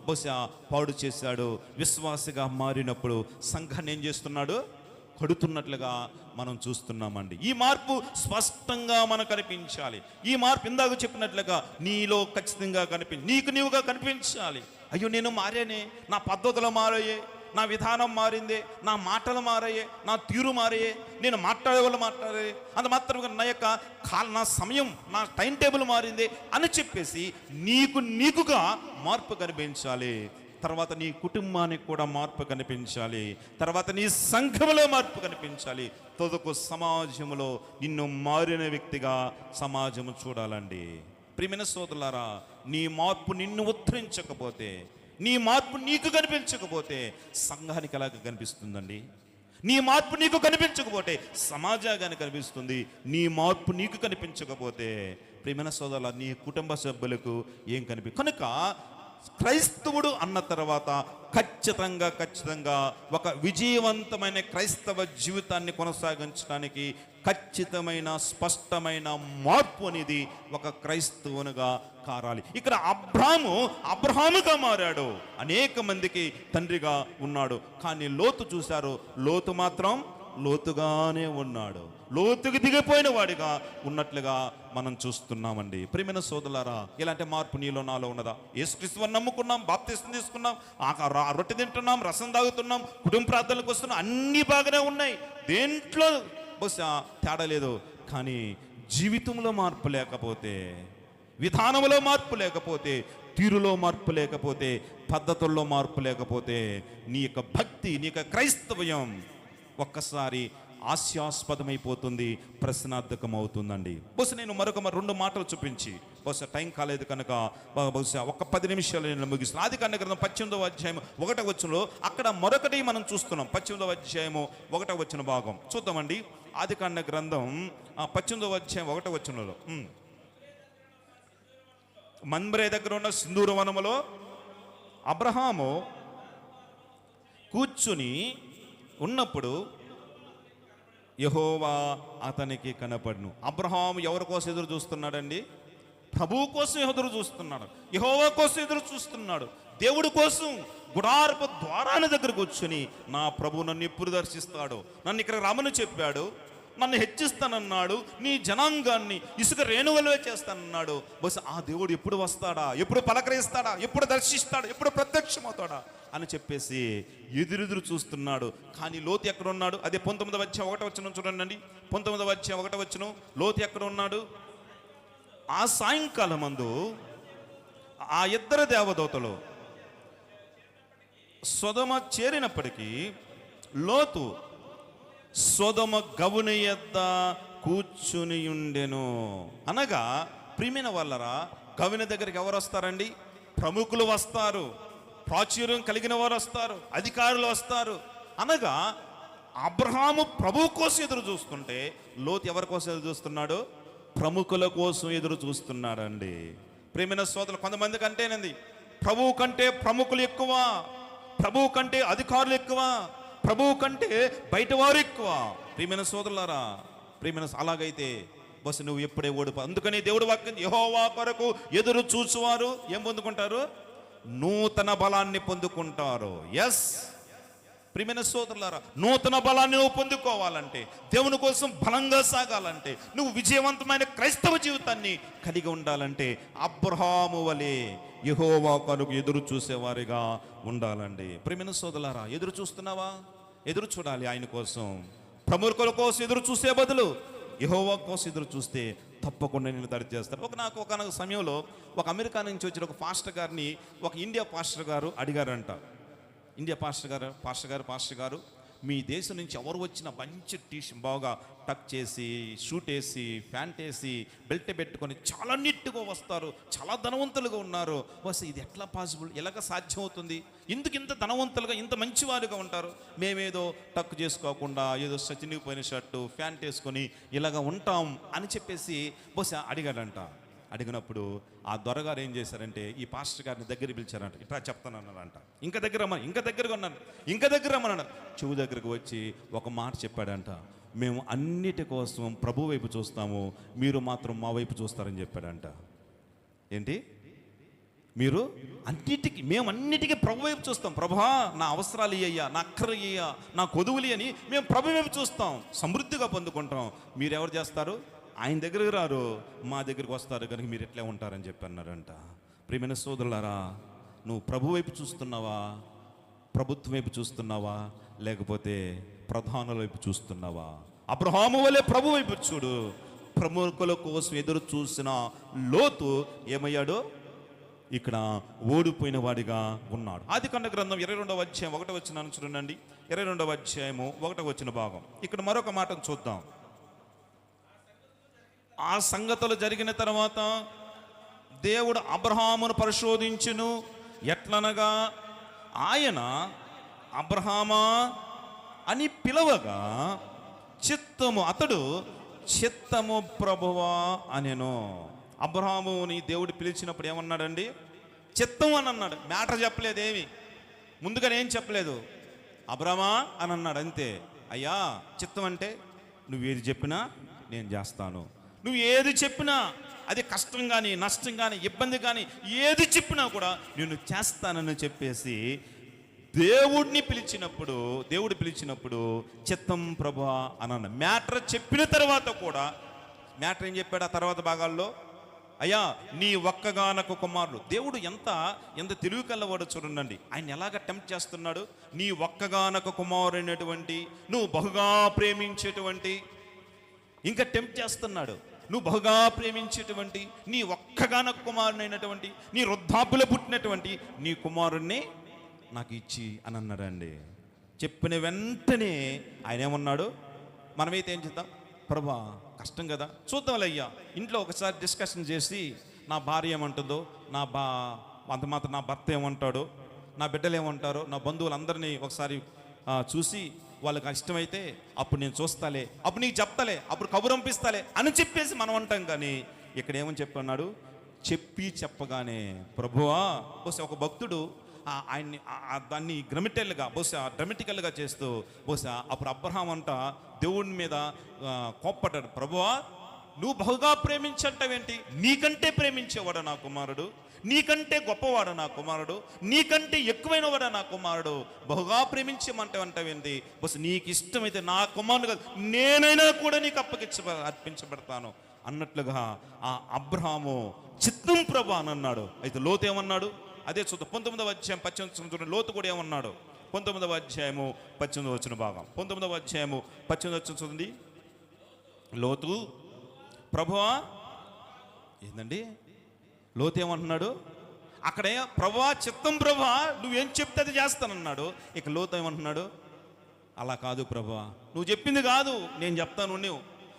బహుశా పాడు చేశాడు, విశ్వాసిగా మారినప్పుడు సంఘాన్ని ఏం చేస్తున్నాడు, కొడుతున్నట్లుగా మనం చూస్తున్నామండి. ఈ మార్పు స్పష్టంగా మనకు కనిపించాలి. ఈ మార్పు ఇందాక చెప్పినట్లుగా నీలో ఖచ్చితంగా నీకు నీవుగా కనిపించాలి. అయ్యో నేను మారానే, నా పద్ధతులు మారాయే, నా విధానం మారిందే, నా మాటలు మారాయే, నా తీరు మారాయే, నేను మాట్లాడే వాళ్ళు మాట్లాడే, అంత మాత్రమే నా సమయం, నా టైం టేబుల్ మారిందే అని చెప్పేసి నీకుగా మార్పు కనిపించాలి. తర్వాత నీ కుటుంబానికి కూడా మార్పు కనిపించాలి. తర్వాత నీ సంఘంలో మార్పు కనిపించాలి. తొదకు సమాజంలో నిన్ను మారిన వ్యక్తిగా సమాజము చూడాలండి. ప్రియమైన సోదరులారా, నీ మార్పు నిన్ను ఉద్ధరించకపోతే, నీ మార్పు నీకు కనిపించకపోతే సంఘానికి ఎలాగ కనిపిస్తుందండి? నీ మార్పు నీకు కనిపించకపోతే సమాజానికి కనిపిస్తుంది. నీ మార్పు నీకు కనిపించకపోతే ప్రియమైన సోదరుల నీ కుటుంబ సభ్యులకు ఏం కనుక క్రైస్తవుడు అన్న తర్వాత ఖచ్చితంగా ఒక విజయవంతమైన క్రైస్తవ జీవితాన్ని కొనసాగించడానికి ఖచ్చితమైన స్పష్టమైన మార్పు అనేది ఒక క్రైస్తవునిగా కారాలి. ఇక్కడ అబ్రహాముగా మారాడు, అనేక మందికి తండ్రిగా ఉన్నాడు. కానీ లోతు చూశారు, లోతు మాత్రం లోతుగానే ఉన్నాడు, లోతుకి దిగిపోయిన వాడిగా ఉన్నట్లుగా మనం చూస్తున్నామండి. ప్రియమైన సోదరులారా, ఇలాంటి మార్పు నీలో నాలో ఉన్నదా? యేసుక్రీస్తుని నమ్ముకున్నాం, బాప్తిసం తీసుకున్నాం, రొట్టె తింటున్నాం, రసం తాగుతున్నాం, కుటుంబ ప్రార్థనలకు వస్తున్నాం, అన్నీ బాగానే ఉన్నాయి, దేంట్లో బహుశా తేడా లేదు. కానీ జీవితంలో మార్పు లేకపోతే, విధానంలో మార్పు లేకపోతే, తీరులో మార్పు లేకపోతే, పద్ధతుల్లో మార్పు లేకపోతే నీ యొక్క భక్తి, నీ యొక్క క్రైస్తవ్యం ఒక్కసారి హాస్యాస్పదమైపోతుంది, ప్రశ్నార్థకం అవుతుందండి. బహుశా నేను మరొక 2 మాటలు చూపించి, బహుశా టైం కాలేదు కనుక బహుశా ఒక 10 నిమిషాలు నేను ముగిస్తాను. ఆదికాండ గ్రంథం 18వ అధ్యాయం 1వ వచనంలో అక్కడ మరొకటి మనం చూస్తున్నాం. 18వ అధ్యాయము 1వ వచన భాగం చూద్దామండి. ఆదికాండ గ్రంథం 18వ అధ్యాయం 1వ వచనంలో, మమ్రే దగ్గర ఉన్న సింధూర వనములో అబ్రహాము కూర్చుని ఉన్నప్పుడు యెహోవా అతనికి కనపడును. అబ్రహాము ఎవరి కోసం ఎదురు చూస్తున్నాడండి? ప్రభువు కోసం ఎదురు చూస్తున్నాడు, యెహోవా కోసం ఎదురు చూస్తున్నాడు. దేవుడి కోసం గుడారపు ద్వారాల దగ్గరకు వచ్చుని నా ప్రభు నన్ను ఎప్పుడు దర్శిస్తాడు, నన్ను ఇక్కడ రమని చెప్పాడు, నన్ను హెచ్చిస్తానన్నాడు, నీ జనాంగాన్ని ఇసుక రేణువలే చేస్తానన్నాడు. బహుశా ఆ దేవుడు ఎప్పుడు వస్తాడా, ఎప్పుడు పలకరిస్తాడా, ఎప్పుడు దర్శిస్తాడా, ఎప్పుడు ప్రత్యక్షమవుతాడా అని చెప్పేసి ఎదురెదురు చూస్తున్నాడు. కానీ లోతు ఎక్కడ ఉన్నాడు? అదే 19వ అధ్యాయం 1వ వచనం చూడండి. 19వ అధ్యాయం 1వ వచనం. లోతు ఎక్కడ ఉన్నాడు? ఆ సాయంకాలం మందు ఆ ఇద్దరు దేవదూతలు సొదొమ చేరినప్పటికీ లోతు సొదొమ గవుని యొద్ద కూర్చుని ఉండెను. అనగా ప్రియమైన వాళ్ళరా, గవుని దగ్గరికి ఎవరు వస్తారండి? ప్రముఖులు వస్తారు, ప్రాచుర్యం కలిగిన వారు వస్తారు, అధికారులు వస్తారు. అనగా అబ్రహాము ప్రభు కోసం ఎదురు చూస్తుంటే లోతు ఎవరి కోసం ఎదురు చూస్తున్నాడు? ప్రముఖుల కోసం ఎదురు చూస్తున్నాడండి. ప్రియమైన సోదరులు, కొంతమంది కంటేనండి ప్రభువు కంటే ప్రముఖులు ఎక్కువ, ప్రభువు కంటే అధికారులు ఎక్కువ, ప్రభువు కంటే బయటవారు ఎక్కువ. ప్రియమైన సోదరులారా, ప్రియమైన అలాగైతే బస్ నువ్వు ఎప్పుడే ఓడిపో. అందుకని దేవుడు వాక్యం, యెహోవా కొరకు ఎదురు చూచువారు ఏం పొందుకుంటారు? నూతన బలాన్ని పొందుకుంటారు. ఎస్ ప్రియమైన సోదరులారా, నూతన బలాన్ని నువ్వు పొందుకోవాలంటే, దేవుని కోసం బలంగా సాగాలంటే, నువ్వు విజయవంతమైన క్రైస్తవ జీవితాన్ని కలిగి ఉండాలంటే అబ్రహాము వలె యెహోవా కొరకు ఎదురు చూసేవారిగా ఉండాలండి. ప్రియమైన సోదరులారా, ఎదురు చూస్తున్నావా? ఎదురు చూడాలి ఆయన కోసం. ప్రముఖుల కోసం ఎదురు చూసే బదులు యెహోవా కోసం ఎదురు చూస్తే తప్పకుండా నేను దరి చేస్తాను. నాకు ఒక సమయంలో ఒక అమెరికా నుంచి వచ్చిన ఒక పాస్టర్ గారిని ఒక ఇండియా పాస్టర్ గారు అడిగారంట. ఇండియా పాస్టర్ గారు మీ దేశం నుంచి ఎవరు వచ్చినా మంచి బాగా టక్ చేసి, షూట్ వేసి, ప్యాంట్ వేసి, బెల్ట్ పెట్టుకొని చాలా నీట్గా వస్తారు, చాలా ధనవంతులుగా ఉన్నారు. బస్ ఇది ఎట్లా పాసిబుల్, ఎలాగ సాధ్యం అవుతుంది? ఎందుకు ఇంత ధనవంతులుగా, ఇంత మంచివారుగా ఉంటారు? మేమేదో టక్ చేసుకోకుండా ఏదో చినిగిపోయిన షర్టు ప్యాంట్ వేసుకొని ఇలాగ ఉంటాం అని చెప్పేసి బహుశా అడిగాడంట. అడిగినప్పుడు ఆ దొరగారు ఏం చేశారంటే ఈ పాస్టర్ గారిని దగ్గర పిలిచారంట. ఇట్లా చెప్తానన్నారంట. ఇంకా దగ్గరగా ఉన్నాను, ఇంకా దగ్గర రమ్మన్నాడు. చెవు దగ్గరకు వచ్చి ఒక మాట చెప్పాడంట, మేము అన్నిటి కోసం ప్రభు వైపు చూస్తాము, మీరు మాత్రం మా వైపు చూస్తారని చెప్పాడంట. ఏంటి? మీరు మేము అన్నిటికీ ప్రభు వైపు చూస్తాం. ప్రభా నా అవసరాలు ఇయ్యా, నా అక్కర్లు ఇయ్యా, నా కొదువులు అని మేము ప్రభు వైపు చూస్తాం, సమృద్ధిగా పొందుకుంటాం. మీరు ఎవరు చేస్తారు? ఆయన దగ్గరికి రారు, మా దగ్గరికి వస్తారు, కనుక మీరు ఎట్లా ఉంటారని చెప్పి అన్నారంట. ప్రియమైన సోదరులారా, నువ్వు ప్రభు వైపు చూస్తున్నావా, ప్రభుత్వం వైపు చూస్తున్నావా, లేకపోతే ప్రధానుల వైపు చూస్తున్నావా? అబ్రహాము వలె ప్రభు వైపు చూడు. ప్రముఖుల కోసం ఎదురు చూసిన లోతు ఏమయ్యాడు? ఇక్కడ ఓడిపోయిన వాడిగా ఉన్నాడు. ఆదికాండ గ్రంథం 22వ అధ్యాయం 1వ వచనం చూడండి. 22వ అధ్యాయము 1వ వచన భాగం. ఇక్కడ మరొక మాటను చూద్దాం. ఆ సంగతులు జరిగిన తర్వాత దేవుడు అబ్రహామును పరిశోధించును. ఎట్లనగా ఆయన అబ్రహామా అని పిలవగా అతడు చిత్తము ప్రభువా అనెను. అబ్రహాముని దేవుడు పిలిచినప్పుడు ఏమన్నాడండి? చిత్తం అని అన్నాడు. మ్యాటర్ చెప్పలేదు, ఏమి ముందుగానే ఏం చెప్పలేదు. అబ్రహామా అని అన్నాడు అంతే. అయ్యా చిత్తం అంటే నువ్వేది చెప్పినా నేను చేస్తాను, నువ్వు ఏది చెప్పినా అది కష్టం కానీ, నష్టం కానీ, ఇబ్బంది కానీ ఏది చెప్పినా కూడా నేను చేస్తానని చెప్పేసి దేవుడు పిలిచినప్పుడు చిత్తం ప్రభువా అన్న మ్యాటర్ చెప్పిన తర్వాత కూడా మ్యాటర్ ఏం చెప్పాడు ఆ తర్వాత భాగాల్లో? అయ్యా నీ ఒక్కగానొక్క కుమారుడు. దేవుడు ఎంత తెలివి కల్లవాడు చూడండి. ఆయన ఎలాగ టెంప్ట్ చేస్తున్నాడు. నీ ఒక్కగానొక్క కుమారుడైనటువంటి, నువ్వు బహుగా ప్రేమించేటువంటి, ఇంకా టెంప్ట్ చేస్తున్నాడు. నువ్వు బహుగా ప్రేమించేటువంటి నీ ఒక్కగానొక్క కుమారునైనటువంటి, నీ వృద్ధాప్యలో పుట్టినటువంటి నీ కుమారుణ్ణి నాకు ఇచ్చి అని అన్నాడండి. చెప్పిన వెంటనే ఆయన ఏమన్నాడు? మనమైతే ఏం చేద్దాం? ప్రభా కష్టం కదా, చూద్దాంలే అయ్యా. ఇంట్లో ఒకసారి డిస్కషన్ చేసి నా భార్య ఏమంటుందో, అంత మాత్రం నా భర్త ఏమంటాడో, నా బిడ్డలు ఏమంటారో, నా బంధువులందరినీ ఒకసారి చూసి వాళ్ళకి ఇష్టమైతే అప్పుడు నేను చూస్తాలే, అప్పుడు నీకు చెప్తాలే, అప్పుడు కబురు పంపిస్తాలే అని చెప్పేసి మనం అంటాం. కానీ ఇక్కడ ఏమని చెప్పన్నాడు? చెప్పగానే ప్రభువా. బహుశా ఒక భక్తుడు ఆయన్ని దాన్ని బహుశా డ్రమెటికల్గా చేస్తూ బహుశా అప్పుడు అబ్రహాం అంట దేవుడి మీద కోప్పడ్డాడు. ప్రభువా నువ్వు బహుగా ప్రేమించంటావేంటి? నీకంటే ప్రేమించేవాడు నా కుమారుడు, నీకంటే గొప్పవాడు నా కుమారుడు, నీకంటే ఎక్కువైన వాడు నా కుమారుడు, బహుగా ప్రేమించమంటావేంటి? బస్ నీకు ఇష్టమైతే నా కుమారుడు కాదు, నేనైనా కూడా నీకు అర్పించబడతాను అన్నట్లుగా ఆ అబ్రహాము చిత్తం ప్రభు అని అన్నాడు. అయితే లోతు ఏమన్నాడు? అదే చూద్దాం 19వ అధ్యాయం 18 చూడండి. లోతు కూడా ఏమన్నాడు? 19వ అధ్యాయము 18వ వచన భాగం, 19వ అధ్యాయము 18వ వచనం చూడండి. లోతు ప్రభువా, ఏందండి లోతు ఏమంటున్నాడు? అక్కడే ప్రభువా చిత్తం ప్రభువా, నువ్వేం చెప్తే అది చేస్తానన్నాడు. ఇక లోతు ఏమంటున్నాడు? అలా కాదు ప్రభువా, నువ్వు చెప్పింది కాదు, నేను చెప్తాను,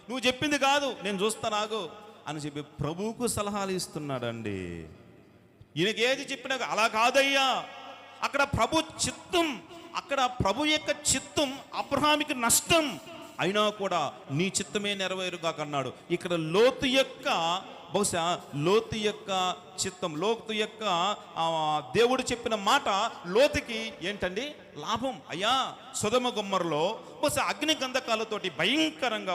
నువ్వు చెప్పింది కాదు, నేను చూస్తాను ఆగు అని చెప్పి ప్రభువుకు సలహాలు ఇస్తున్నాడండి. ఈయనకి ఏది చెప్పినా అలా కాదయ్యా, అక్కడ ప్రభు చిత్తం, అక్కడ ప్రభు యొక్క చిత్తం అబ్రహాముకి నష్టం అయినా కూడా నీ చిత్తమే నెరవేరుగాక అన్నాడు. ఇక్కడ లోతు యొక్క బహుశా లోతు యొక్క చిత్తం, లోతు యొక్క దేవుడు చెప్పిన మాట లోతుకి ఏంటండి లాభం? అయ్యా సొదొమ గొమొర్రాలో బహుశా అగ్ని గంధకాలతోటి భయంకరంగా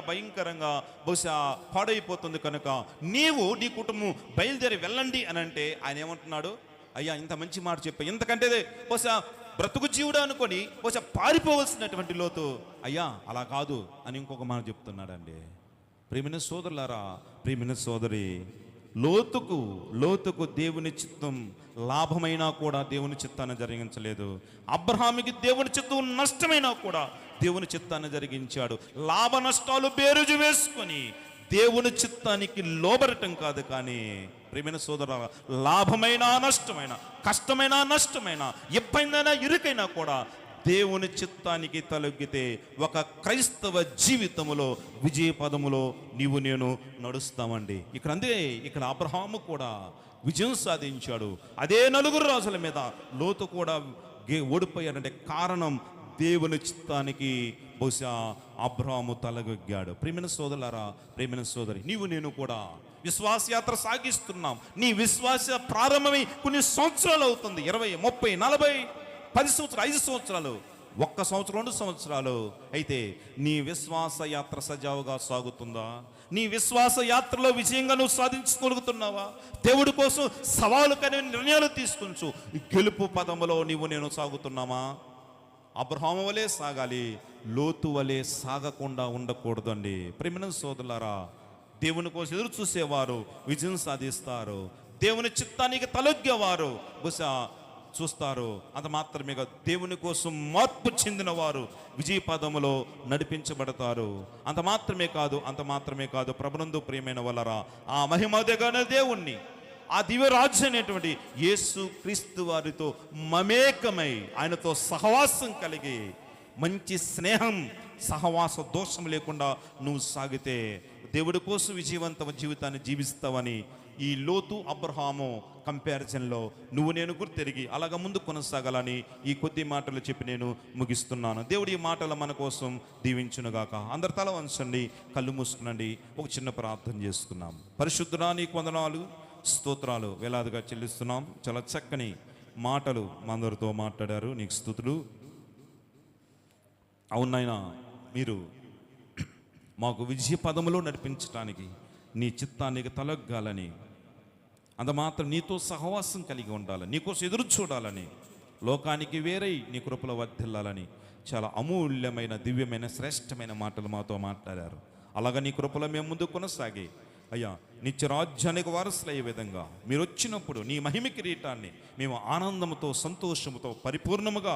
బహుశా పాడైపోతుంది కనుక నీవు నీ కుటుంబం బయలుదేరి వెళ్ళండి అని అంటే ఆయన ఏమంటున్నాడు? అయ్యా ఇంత మంచి మాట చెప్పా, ఇంతకంటే బహుశా బ్రతుకు జీవుడు అనుకొని బహుశా పారిపోవలసినటువంటి లోతు అయ్యా అలా కాదు అని ఇంకొక మాట చెప్తున్నాడండి. ప్రియమైన సోదరులారా, ప్రియమైన సోదరి, లోతుకు దేవుని చిత్తం లాభమైనా కూడా దేవుని చిత్తాన్ని జరిగించలేదు. అబ్రహాముకి దేవుని చిత్తం నష్టమైనా కూడా దేవుని చిత్తాన్ని జరిగించాడు. లాభ నష్టాలు బేరుజు వేసుకొని దేవుని చిత్తానికి లోబడటం కాదు. కానీ ప్రియమైన సోదర, లాభమైనా నష్టమైనా, కష్టమైనా నష్టమైనా, ఇబ్బందైనా ఇరుకైనా కూడా దేవుని చిత్తానికి తలొగ్గితే ఒక క్రైస్తవ జీవితములో విజయ పదములో నీవు నేను నడుస్తామండి. ఇక్కడ అబ్రహాము కూడా విజయం సాధించాడు. అదే 4 రాజుల మీద లోతు కూడా ఓడిపోయాడంటే కారణం దేవుని చిత్తానికి బహుశా అబ్రహాము తలగొగ్గాడు. ప్రియమైన సోదరులారా, ప్రియమైన సోదరి, నీవు నేను కూడా విశ్వాసయాత్ర సాగిస్తున్నాం. నీ విశ్వాస ప్రారంభమై కొన్ని సంవత్సరాలు అవుతుంది, 20, 30, 40, 10 సంవత్సరాలు, 5 సంవత్సరాలు, 1 సంవత్సరం, 2 సంవత్సరాలు. అయితే నీ విశ్వాస యాత్ర సజావుగా సాగుతుందా? నీ విశ్వాస యాత్రలో విజయంగా నువ్వు సాధించుకోగలుగుతున్నావా? దేవుడి కోసం సవాలు కానీ నిర్ణయాలు తీసుకుంటూ గెలుపు పదములో నీవు నేను సాగుతున్నామా? అబ్రహాము వలె సాగాలి, లోతు వలె సాగకుండా ఉండకూడదండి. ప్రియమైన సోదరులారా, దేవుని కోసం ఎదురు చూసేవారు విజయం సాధిస్తారు. దేవుని చిత్తానికి తలొగ్గేవారు బహుశా చూస్తారు. అంత మాత్రమే కాదు, దేవుని కోసం మార్పు చెందిన వారు విజయ పదములో నడిపించబడతారు. అంత మాత్రమే కాదు ప్రభునందు ప్రియమైన వలరా, ఆ మహిమదగన దేవుణ్ణి, ఆ దివ్యరాజ్యం అనేటువంటి యేసు క్రీస్తు వారితో మమేకమై ఆయనతో సహవాసం కలిగి మంచి స్నేహం, సహవాస దోషం లేకుండా నువ్వు సాగితే దేవుడి కోసం విజయవంతమైన జీవితాన్ని జీవిస్తావని ఈ లోతు అబ్రహాము కంపారిజన్లో నువ్వు నేను గుర్తెరిగి అలాగ ముందు కొనసాగాలని ఈ కొద్ది మాటలు చెప్పి నేను ముగిస్తున్నాను. దేవుడి ఈ మాటలు మన కోసం దీవించునుగాక. అందరి తల వంచండి, కళ్ళు మూసుకునండి, ఒక చిన్న ప్రార్థన చేసుకున్నాం. పరిశుద్ధుడా, నీకు వందనాలు, స్తోత్రాలు వేలాదిగా చెల్లిస్తున్నాం. చాలా చక్కని మాటలు మా అందరితో మాట్లాడారు, నీకు స్తుతులు. అవునైనా మీరు మాకు విజయ పదములో నడిపించడానికి నీ చిత్తానికి తలొగ్గాలని, అంత మాత్రం నీతో సహవాసం కలిగి ఉండాలని, నీకోసం ఎదురు చూడాలని, లోకానికి వేరై నీ కృపలో వర్ధిల్లాలని చాలా అమూల్యమైన, దివ్యమైన, శ్రేష్టమైన మాటలు మాతో మాట్లాడారు. అలాగా నీ కృపలో మేము ముందు కొనసాగి అయ్యా నిత్య రాజ్యానికి వారసులయ్యే విధంగా మీరు వచ్చినప్పుడు నీ మహిమ కిరీటాన్ని మేము ఆనందంతో, సంతోషంతో పరిపూర్ణముగా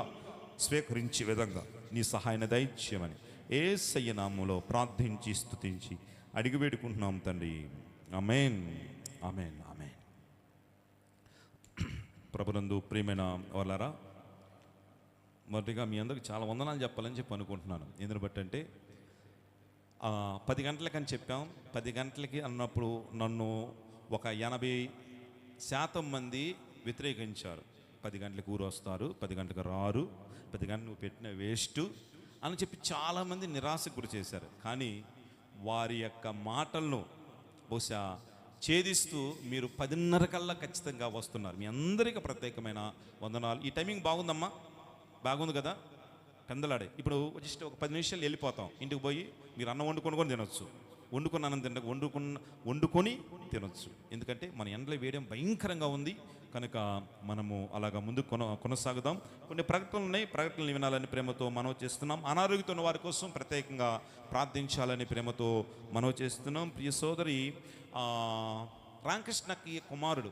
స్వీకరించే విధంగా నీ సహాయాన్ని దయచేయమని యేసయ్య నామములో ప్రార్థించి స్తుతించి అడిగి వేడుకుంటున్నాం తండ్రి. ఆమేన్, ఆమేన్, ఆమేన్. ప్రభునందు ప్రియమైన వాళ్ళారా, మొదటిగా మీ అందరికి చాలా వందనాలు చెప్పాలని చెప్పి అనుకుంటున్నాను. ఎందుని బట్టి అంటే 10 గంటలకని చెప్పాం. 10 గంటలకి అన్నప్పుడు నన్ను ఒక 80% మంది వ్యతిరేకించారు. 10 గంటలకు ఊరు వస్తారు, 10 గంటలకు రారు, 10 గంటలు నువ్వు పెట్టిన వేస్ట్ అని చెప్పి చాలామంది నిరాశకు గురి చేశారు. కానీ వారి యొక్క మాటలను బహుశా ఛేదిస్తూ మీరు 10:30 కల్లా ఖచ్చితంగా వస్తున్నారు. మీ అందరికీ ప్రత్యేకమైన వందనాలు. ఈ టైమింగ్ బాగుందమ్మా, బాగుంది కదా? కందలాడే ఇప్పుడు జస్ట్ ఒక 10 నిమిషాలు వెళ్ళిపోతాం. ఇంటికి పోయి మీరు అన్నం వండుకొని తినొచ్చు. వండుకున్న అన్నం వండుకొని తినొచ్చు. ఎందుకంటే మన ఎండలో వేయడం భయంకరంగా ఉంది కనుక మనము అలాగా ముందు కొనసాగుదాం. కొన్ని ప్రకటనలు ఉన్నాయి, ప్రకటనలు వినాలని ప్రేమతో మనవి చేస్తున్నాం. అనారోగ్యంతో ఉన్న వారి కోసం ప్రత్యేకంగా ప్రార్థించాలని ప్రేమతో మనవి చేస్తున్నాం. ప్రియ సోదరి రామకృష్ణకి కుమారుడు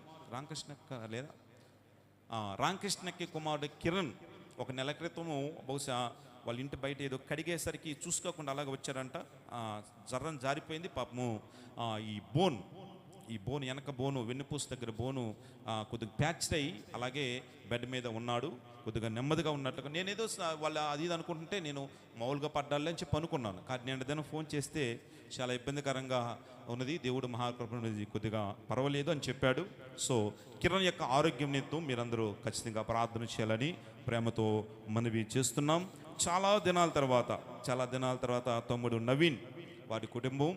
రామకృష్ణకి కుమారుడు కిరణ్ ఒక నెల క్రితము బహుశా వాళ్ళ ఇంటి బయట ఏదో కడిగేసరికి చూసుకోకుండా అలాగ వచ్చారంట. జర్రం జారిపోయింది పాపము. ఈ బోన్ వెనక బోను, వెన్నుపూస దగ్గర బోను కొద్దిగా ప్యాచ్డ్ అయ్యి అలాగే బెడ్ మీద ఉన్నాడు. కొద్దిగా నెమ్మదిగా ఉన్నట్టుగా నేనేదో వాళ్ళ అది ఇది అనుకుంటుంటే నేను మామూలుగా పడ్డాలి అని చెప్పి అనుకున్నాను. కానీ నేను ఏదైనా ఫోన్ చేస్తే చాలా ఇబ్బందికరంగా ఉన్నది, దేవుడు మహాకృపణది, కొద్దిగా పర్వాలేదు అని చెప్పాడు. సో కిరణ్ యొక్క ఆరోగ్యం నిమిత్తం మీరందరూ ఖచ్చితంగా ప్రార్థన చేయాలని ప్రేమతో మనవి చేస్తున్నాం. చాలా దినాల తర్వాత తమ్ముడు నవీన్ వారి కుటుంబం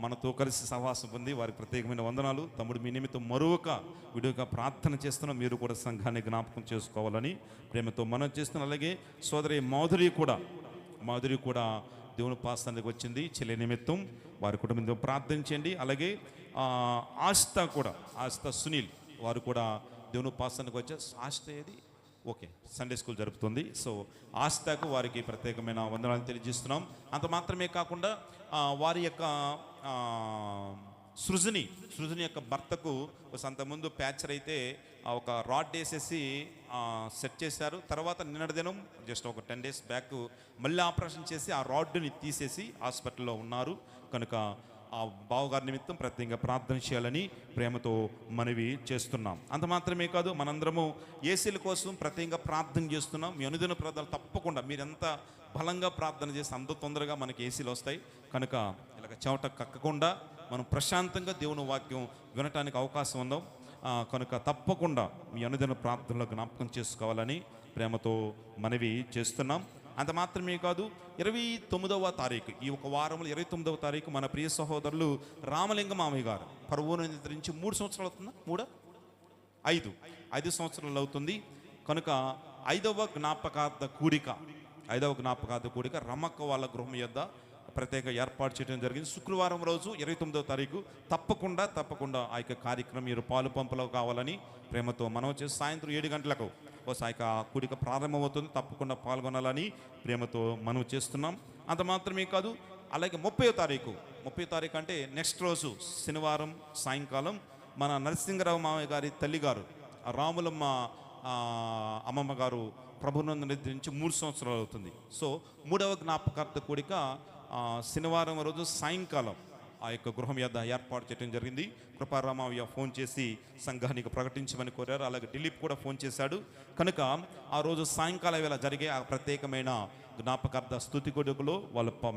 మనతో కలిసి సహవాసం పొంది వారికి ప్రత్యేకమైన వందనాలు. తమ్ముడు మీ నిమిత్తం మరొక విడిగా ప్రార్థన చేస్తున్నాం. మీరు కూడా సంఘాన్ని జ్ఞాపకం చేసుకోవాలని ప్రేమతో మనం చేస్తున్నాం. అలాగే సోదరి మాధురి కూడా దేవుని పాస్తానికి వచ్చింది చెల్లి నిమిత్తం, వారి కుటుంబంతో ప్రార్థించండి. అలాగే ఆస్థ సునీల్ వారు కూడా దేవుని పాస్తానికి వచ్చారు. ఆస్థ ఏది ఓకే సండే స్కూల్ జరుపుతుంది. సో ఆస్థకు వారికి ప్రత్యేకమైన వందనాలు తెలియజేస్తున్నాం. అంత మాత్రమే కాకుండా వారి యొక్క సృజని యొక్క భర్తకు అంతకుముందు ప్యాచర్ అయితే ఒక రాడ్ వేసేసి సెట్ చేశారు. తర్వాత నిన్నటి దినం జస్ట్ ఒక 10 days బ్యాక్ మళ్ళీ ఆపరేషన్ చేసి ఆ రాడ్ని తీసేసి హాస్పిటల్లో ఉన్నారు. కనుక ఆ బావగారి నిమిత్తం ప్రత్యేకంగా ప్రార్థన చేయాలని ప్రేమతో మనవి చేస్తున్నాం. అంత మాత్రమే కాదు, మనందరము ఏసీల కోసం ప్రత్యేకంగా ప్రార్థన చేస్తున్నాం. మీ అనుదిన ప్రార్థనలు తప్పకుండా మీరెంత బలంగా ప్రార్థన చేస్తే అంత తొందరగా మనకి ఏసీలు వస్తాయి. కనుక ఇలాగ చెమట కక్కకుండా మనం ప్రశాంతంగా దేవుని వాక్యం వినటానికి అవకాశం ఉందాం. కనుక తప్పకుండా మీ అనుదిన ప్రార్థనలో జ్ఞాపకం చేసుకోవాలని ప్రేమతో మనవి చేస్తున్నాం. అంత మాత్రమే కాదు, 29వ తారీఖు ఈ ఒక వారంలో 29వ తారీఖు మన ప్రియ సహోదరులు రామలింగ మామయ్య గారు పరువును నిద్రించి 3 సంవత్సరాలు అవుతుందా? 5 సంవత్సరాలు అవుతుంది. కనుక 5వ జ్ఞాపకార్థ కూడిక రమక్క వాళ్ళ గృహం యొద్ద ప్రత్యేక ఏర్పాటు చేయడం జరిగింది. శుక్రవారం రోజు 29వ తారీఖు తప్పకుండా ఆ యొక్క కార్యక్రమం మీరు పాలు పంపులో కావాలని ప్రేమతో మనం చేసి సాయంత్రం 7 గంటలకు ఆ కూడిక ప్రారంభమవుతుంది. తప్పకుండా పాల్గొనాలని ప్రేమతో మనం చేస్తున్నాం. అంత మాత్రమే కాదు, అలాగే 30వ తారీఖు అంటే నెక్స్ట్ రోజు శనివారం సాయంకాలం మన నరసింహరావు మామయ్య గారి తల్లిగారు రాములమ్మ అమ్మమ్మ గారు ప్రభునందు నిద్రించి 3 సంవత్సరాలు అవుతుంది. సో 3వ జ్ఞాపకార్థ కూడిక శనివారం రోజు సాయంకాలం ఆ యొక్క గృహం యొద్ద ఏర్పాటు చేయడం జరిగింది. కృపారామయ్య ఫోన్ చేసి సంఘానికి ప్రకటించమని కోరారు. అలాగే దిలీప్ కూడా ఫోన్ చేశాడు. కనుక ఆ రోజు సాయంకాలం వేళ జరిగే ఆ ప్రత్యేకమైన జ్ఞాపకార్థ స్తుతి కొడుకులో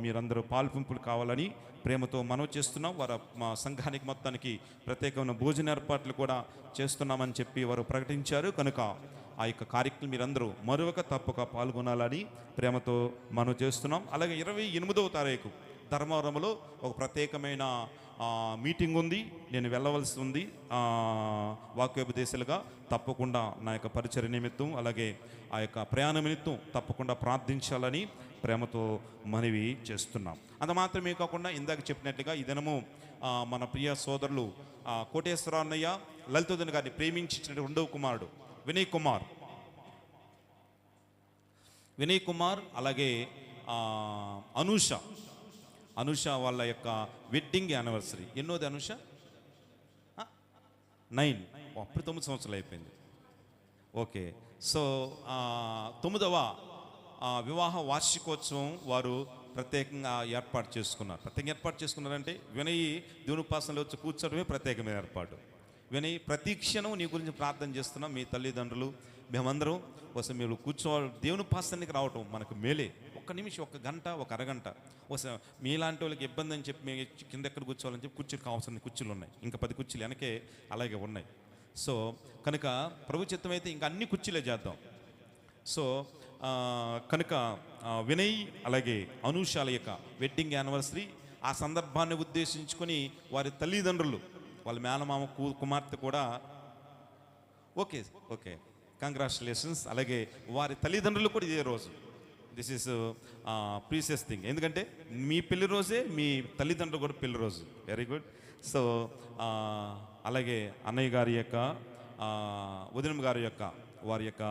మీరందరూ పాల్పంపులు కావాలని ప్రేమతో మనవి చేస్తున్నాం. మా సంఘానికి మొత్తానికి ప్రత్యేకమైన భోజన ఏర్పాట్లు కూడా చేస్తున్నామని చెప్పి వారు ప్రకటించారు. కనుక ఆ యొక్క కార్యక్రమం మీరందరూ తప్పక పాల్గొనాలని ప్రేమతో మనవి చేస్తున్నాం. అలాగే 28వ తారీఖు ధర్మవరంలో ఒక ప్రత్యేకమైన మీటింగ్ ఉంది. నేను వెళ్ళవలసి ఉంది వాక్యోపదేశాలుగా. తప్పకుండా నా యొక్క పరిచర్య నిమిత్తం అలాగే ఆ యొక్క ప్రయాణ నిమిత్తం తప్పకుండా ప్రార్థించాలని ప్రేమతో మనవి చేస్తున్నాం. అంత మాత్రమే కాకుండా ఇందాక చెప్పినట్లుగా ఈ దినము మన ప్రియ సోదరులు కోటేశ్వర అన్నయ్య లలితోదన్ గారిని ప్రేమించిన 2వ కుమారుడు వినయ్ కుమార్ అలాగే అనూష వాళ్ళ యొక్క వెడ్డింగ్ యానివర్సరీ. ఎన్నోది అనూష? 9. అప్పుడు 9 సంవత్సరాలు అయిపోయింది. ఓకే. సో 9వ వివాహ వార్షికోత్సవం వారు ప్రత్యేకంగా ఏర్పాటు చేసుకున్నారంటే వినయ్ దేవునిపాసనలో వచ్చి కూర్చోవడమే ప్రత్యేకమైన ఏర్పాటు. వినయ్ ప్రతి క్షణం నీ గురించి ప్రార్థన చేస్తున్నాం. మీ తల్లిదండ్రులు మేమందరం కోసం మీరు కూర్చోవాలి. దేవుని పాసనకి రావటం మనకు మేలే. ఒక్క నిమిషం, 1 గంట, 1 అరగంట. మీలాంటి వాళ్ళకి ఇబ్బంది అని చెప్పి మేము కింద ఎక్కడ కూర్చోవాలని చెప్పి కుర్చీలు కావాల్సిన కుర్చీలు ఉన్నాయి. ఇంకా 10 కుర్చీలు వెనకే అలాగే ఉన్నాయి. సో కనుక ప్రభు చిత్తం అయితే ఇంకా అన్ని కుర్చీలే చేద్దాం. సో కనుక వినయ్ అలాగే అనూషాల యొక్క వెడ్డింగ్ యానివర్సరీ ఆ సందర్భాన్ని ఉద్దేశించుకొని వారి తల్లిదండ్రులు వాళ్ళ మేనమామ కుమార్తె కూడా ఓకే కంగ్రాచులేషన్స్. అలాగే వారి తల్లిదండ్రులు కూడా ఇదే రోజు దిస్ ఈస్ ప్రీసియస్ థింగ్. ఎందుకంటే మీ పెళ్లి రోజే మీ తల్లిదండ్రులు కూడా పెళ్లి రోజు. Very good. సో అలాగే అన్నయ్య గారి యొక్క వదినమ్మ గారి యొక్క వారి యొక్క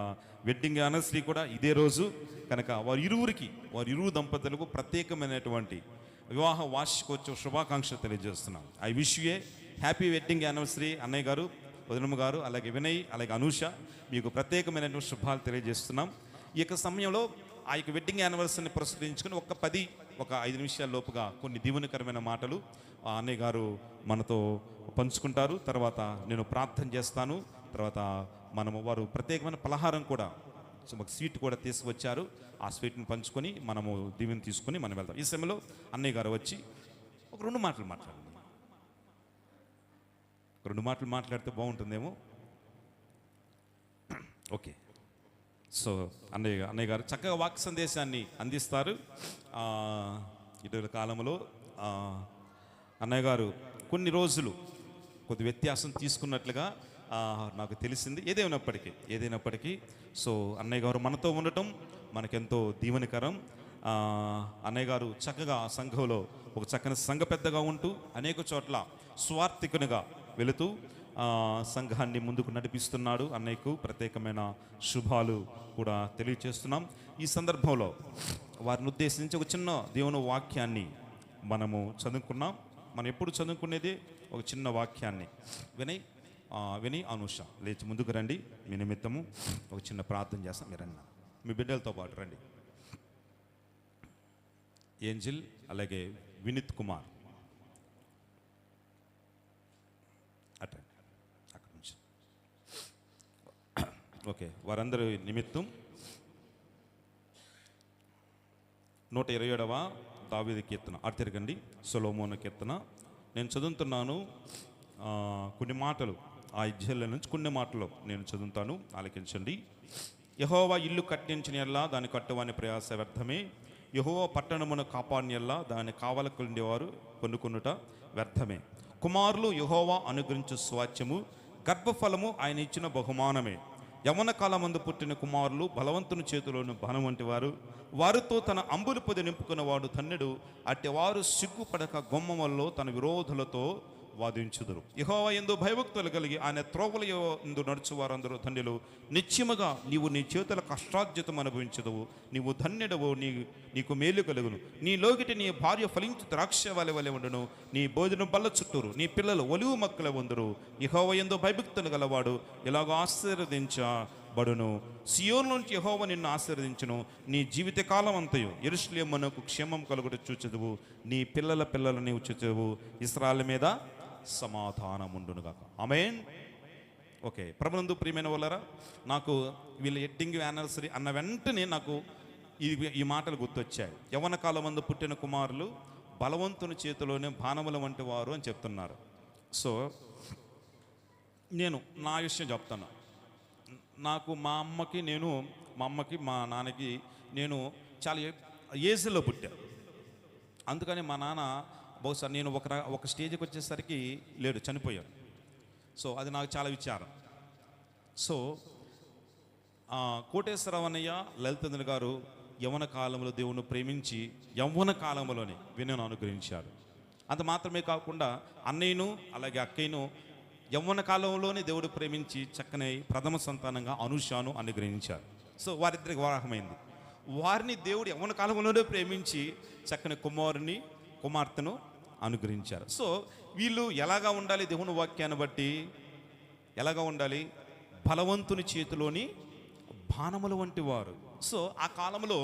వెడ్డింగ్ యానివర్సరీ కూడా ఇదే రోజు కనుక వారి ఇరువురు దంపతులకు ప్రత్యేకమైనటువంటి వివాహ వార్షికోత్సవ శుభాకాంక్షలు తెలియజేస్తున్నాం. I wish you A happy wedding anniversary అన్నయ్య గారు, వదినమ్మ గారు, అలాగే వినయ్, అలాగే అనూష, మీకు ప్రత్యేకమైనటువంటి శుభాలు తెలియజేస్తున్నాం. ఈ యొక్క సమయంలో ఆ యొక్క వెడ్డింగ్ యానివర్సరీని పురస్కరించుకుని ఒక 5 నిమిషాల లోపుగా కొన్ని దీవెనకరమైన మాటలు ఆ అన్నయ్య గారు మనతో పంచుకుంటారు. తర్వాత నేను ప్రార్థన చేస్తాను. తర్వాత వారు ప్రత్యేకమైన పలహారం కూడా, ఒక స్వీట్ కూడా తీసుకువచ్చారు. ఆ స్వీట్ని పంచుకొని మనము దీవెన తీసుకొని మనం వెళ్తాం. ఈ సమయంలో అన్నయ్య గారు వచ్చి ఒక 2 మాటలు మాట్లాడండి. 2 మాటలు మాట్లాడితే బాగుంటుందేమో. ఓకే. సో అన్నయ్య గారు చక్కగా వాక్య సందేశాన్ని అందిస్తారు. ఇటీవల కాలంలో అన్నయ్య గారు కొన్ని రోజులు కొద్ది వ్యత్యాసం తీసుకున్నట్లుగా నాకు తెలిసింది. ఏదైనప్పటికీ సో అన్నయ్య గారు మనతో ఉండటం మనకెంతో దీవెనకరం. అన్నయ్య గారు చక్కగా సంఘంలో ఒక చక్కని సంఘ పెద్దగా ఉంటూ అనేక చోట్ల స్వార్థికునిగా వెళుతూ సంఘాన్ని ముందుకు నడిపిస్తున్నాడు. అన్నయ్యకు ప్రత్యేకమైన శుభాలు కూడా తెలియచేస్తున్నాం. ఈ సందర్భంలో వారిని ఉద్దేశించి ఒక చిన్న దేవుని వాక్యాన్ని మనము చదువుకున్నాం. మనం ఎప్పుడు చదువుకునేది ఒక చిన్న వాక్యాన్ని. విని అనూష లేచి ముందుకు రండి. మీ నిమిత్తము ఒక చిన్న ప్రార్థన చేస్తాం. మీరు రండి, మీ బిడ్డలతో పాటు రండి. ఏంజిల్ అలాగే వినీత్ కుమార్ అక్కడ నుంచి. ఓకే, వారందరి నిమిత్తం 127వ దావీదు కీర్తన తిరగండి. సొలొమోను కీర్తన నేను చదువుతున్నాను. కొన్ని మాటలు ఆ అధ్యాయాల నుంచి కొన్ని మాటలు నేను చదువుతాను, ఆలకించండి. యెహోవా ఇల్లు కట్టించిన ఎల్లా దాని కట్టువాని ప్రయాస వ్యర్థమే. యెహోవా పట్టణమును కాపాడిన ఎల్లా దాన్ని కావలకుండేవారు కొనుక్కునుట వ్యర్థమే. కుమారులు యెహోవా అనుగ్రహించు స్వాస్థ్యము, గర్భఫలము ఆయన ఇచ్చిన బహుమానమే. యవ్వన కాలమందు పుట్టిన కుమారులు బలవంతుని చేతిలోని బాణం వంటి వారు. వారితో తన అంబులు పొది నింపుకున్నవాడు ధన్యుడు. అట్టి వారు సిగ్గుపడక గుమ్మములలో తన విరోధులతో వాదించుదురు. యెహోవా యందు భయభక్తులు కలిగి ఆయన త్రోవల యందు నడుచు వారందరూ ధన్యులు. నిశ్చయముగా నీవు నీ చేతుల కష్టార్జితం అనుభవించదువు. నీవు ధన్యుడవు, నీకు మేలు కలుగును. నీ లోగిటి నీ భార్య ఫలించు ద్రాక్ష వలె ఉండును. నీ భోజనం బల్ల చుట్టూరు నీ పిల్లలు ఒలివు మొక్కల వందురు. యెహోవా యందు భయభక్తులు గలవాడు ఇలాగ ఆశీర్వదించబడును. సియోను నుంచి యెహోవా నిన్ను ఆశీర్వదించును. నీ జీవితకాలం అంతయు యెరూషలేమునకు క్షేమం కలుగుట చూచెదవు. నీ పిల్లల నీవు చూచెదవు. ఇశ్రాయేలు మీద సమాధానముండునుగాక. ఆమేన్. ఓకే, ప్రభునందు ప్రియమైన వాళ్ళారా, నాకు వీళ్ళ వెడ్డింగ్ యానివర్సరీ అన్న వెంటనే నాకు ఈ మాటలు గుర్తొచ్చాయి. యవ్వన కాలమందు పుట్టిన కుమారులు బలవంతుని చేతిలోనే బాణముల వంటి వారు అని చెప్తున్నారు. సో నేను నా విషయం చెప్తాను. నాకు మా అమ్మకి మా నాన్నకి నేను చాలా ఏజ్లో పుట్టా. అందుకని మా నాన్న బహుశా నేను ఒక స్టేజ్కి వచ్చేసరికి లేడు, చనిపోయాడు. సో అది నాకు చాలా విచారం. సో కోటేశ్వరరావు అన్నయ్య, లలితంద్ర గారు యవ్వన కాలంలో దేవుని ప్రేమించి యవ్వన కాలంలోనే వినను అనుగ్రహించారు. అంత మాత్రమే కాకుండా అన్నయ్యను అలాగే అక్కయ్యను యవ్వన కాలంలోనే దేవుడు ప్రేమించి చక్కని ప్రథమ సంతానంగా అనూషను అనుగ్రహించారు. సో వారిద్దరికి వివాహమైంది. వారిని దేవుడు యవ్వన కాలంలోనే ప్రేమించి చక్కని కుమార్తెను అనుగ్రహించారు. సో వీళ్ళు ఎలాగా ఉండాలి? దేవుని వాక్యాన్ని బట్టి ఎలాగా ఉండాలి? బలవంతుని చేతిలోని బాణముల వంటి వారు. సో ఆ కాలంలో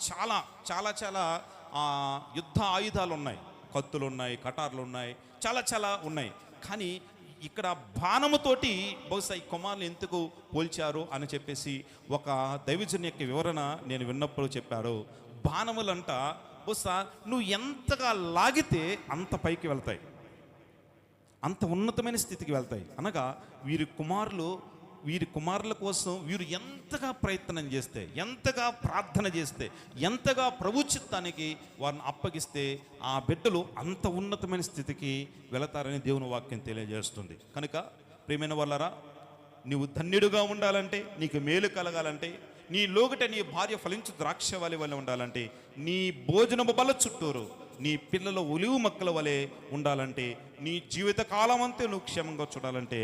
చాలా చాలా చాలా యుద్ధ ఆయుధాలు ఉన్నాయి. కత్తులు ఉన్నాయి, కటార్లు ఉన్నాయి, చాలా ఉన్నాయి. కానీ ఇక్కడ బాణముతోటి బహుశా ఈ కుమారులు ఎందుకు పోల్చారు అని చెప్పేసి ఒక దైవజన్ యొక్క వివరణ నేను విన్నప్పుడు చెప్పారు. బాణములంట బహుశా నువ్వు ఎంతగా లాగితే అంత పైకి వెళ్తాయి, అంత ఉన్నతమైన స్థితికి వెళ్తాయి. అనగా వీరి కుమారుల కోసం వీరు ఎంతగా ప్రయత్నం చేస్తే, ఎంతగా ప్రార్థన చేస్తే, ఎంతగా ప్రభు చిత్తానికి వారిని అప్పగిస్తే ఆ బిడ్డలు అంత ఉన్నతమైన స్థితికి వెళతారని దేవుని వాక్యం తెలియజేస్తుంది. కనుక ప్రియమైన వాళ్ళారా, నీవు ధన్యుడుగా ఉండాలంటే, నీకు మేలు కలగాలంటే, నీ లోగట నీ భార్య ఫలించు ద్రాక్ష వలె ఉండాలంటే, నీ భోజనము బల్ల చుట్టూరు నీ పిల్లల ఒలివు మొక్కల వలె ఉండాలంటే, నీ జీవిత కాలం అంతే నువ్వు క్షేమంగా చూడాలంటే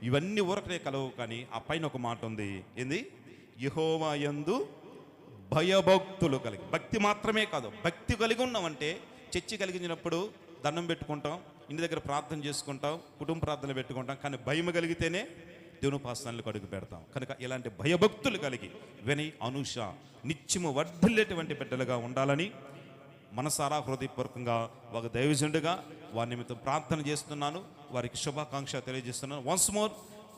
ఇవన్నీ ఊరకనే కలవు. కానీ ఆ పైన ఒక మాట ఉంది, ఏంది? యెహోవా యందు భయభక్తులు కలిగి. భక్తి మాత్రమే కాదు, భక్తి కలిగి ఉన్నామంటే చర్చి కలిగించినప్పుడు దండం పెట్టుకుంటాం, ఇంటి దగ్గర ప్రార్థన చేసుకుంటాం, కుటుంబ ప్రార్థనలు పెట్టుకుంటాం. కానీ భయం కలిగితేనే దేవుని పాస్తాలకు అడుగు పెడతాం. కనుక ఇలాంటి భయభక్తులు కలిగి వినయ్, అనూష నిత్యము వర్ధిల్లేటువంటి బిడ్డలుగా ఉండాలని మనసారా హృదయపూర్వకంగా ఒక దైవజనుడిగా వారి నిమిత్తం ప్రార్థన చేస్తున్నాను. వారికి శుభాకాంక్ష తెలియజేస్తున్నాను. Once more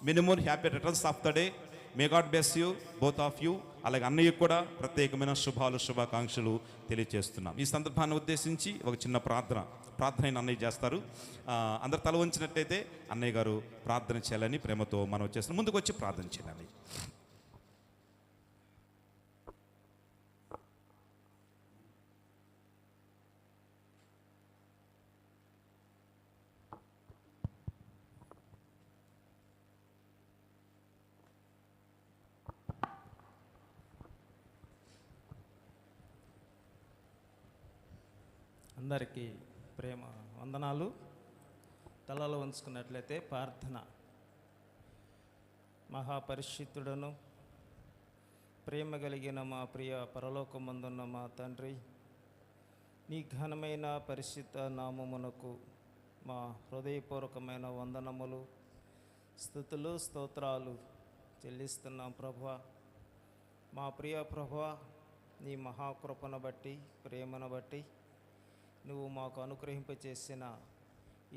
many more happy returns of the day. May God bless you both of you. అలాగే అన్నయ్యకు కూడా ప్రత్యేకమైన శుభాకాంక్షలు తెలియజేస్తున్నాం. ఈ సందర్భాన్ని ఉద్దేశించి ఒక చిన్న ప్రార్థన అన్నయ్య చేస్తారు. అందరు తల వంచినట్టయితే అన్నయ్య గారు ప్రార్థన చేయాలని ప్రేమతో మనం చేస్తున్నాం. ముందుకు వచ్చి ప్రార్థన చేయాలి. అందరికీ ప్రేమ వందనాలు. తలలో ఉంచుకున్నట్లయితే ప్రార్థన. మహాపరిశుద్ధుడను ప్రేమ కలిగిన మా ప్రియ పరలోకమందున్న మా తండ్రి, నీ ఘనమైన పరిశుద్ధ నామమునకు మా హృదయపూర్వకమైన వందనములు, స్తుతులు, స్తోత్రాలు చెల్లిస్తున్నాం ప్రభువా. మా ప్రియ ప్రభువా, నీ మహాకృపను బట్టి, ప్రేమను బట్టి నువ్వు మాకు అనుగ్రహింపచేసిన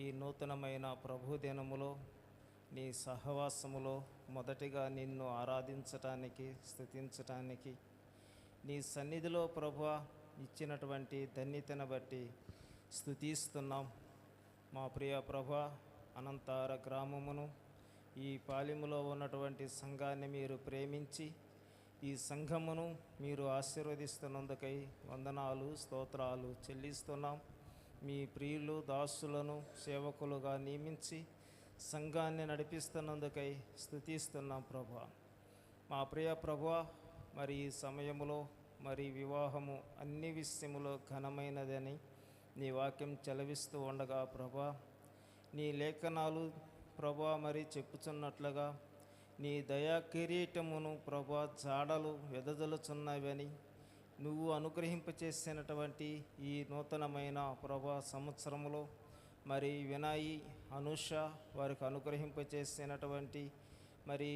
ఈ నూతనమైన ప్రభు దినములో నీ సహవాసములో మొదటిగా నిన్ను ఆరాధించటానికి, స్తుతించటానికి నీ సన్నిధిలో ప్రభువా ఇచ్చినటువంటి ధన్యతను బట్టి స్తుతిస్తున్నాం. మా ప్రియ ప్రభువా, అనంతార గ్రామమును, ఈ పాలెములో ఉన్నటువంటి సంఘాన్ని మీరు ప్రేమించి ఈ సంఘమును మీరు ఆశీర్వదిస్తున్నందుకై వందనాలు, స్తోత్రాలు చెల్లిస్తున్నాం. మీ ప్రియులు, దాసులను సేవకులుగా నియమించి సంఘాన్ని నడిపిస్తున్నందుకై స్తుతిస్తున్నాం ప్రభువా. మా ప్రియ ప్రభువా, మరి ఈ సమయంలో మరి వివాహము అన్ని విషయములో ఘనమైనదని నీ వాక్యం చెలవిస్తూ ఉండగా ప్రభువా, నీ లేఖనాలు ప్రభువా మరి చెప్పుచున్నట్లుగా నీ దయా కిరీటమును ప్రభా జాడలు వెదజలుచున్నవని నువ్వు అనుగ్రహింపచేసినటువంటి ఈ నూతనమైన ప్రభా సంవత్సరములో మరి వినాయి, అనూష వారికి అనుగ్రహింపచేసినటువంటి మరి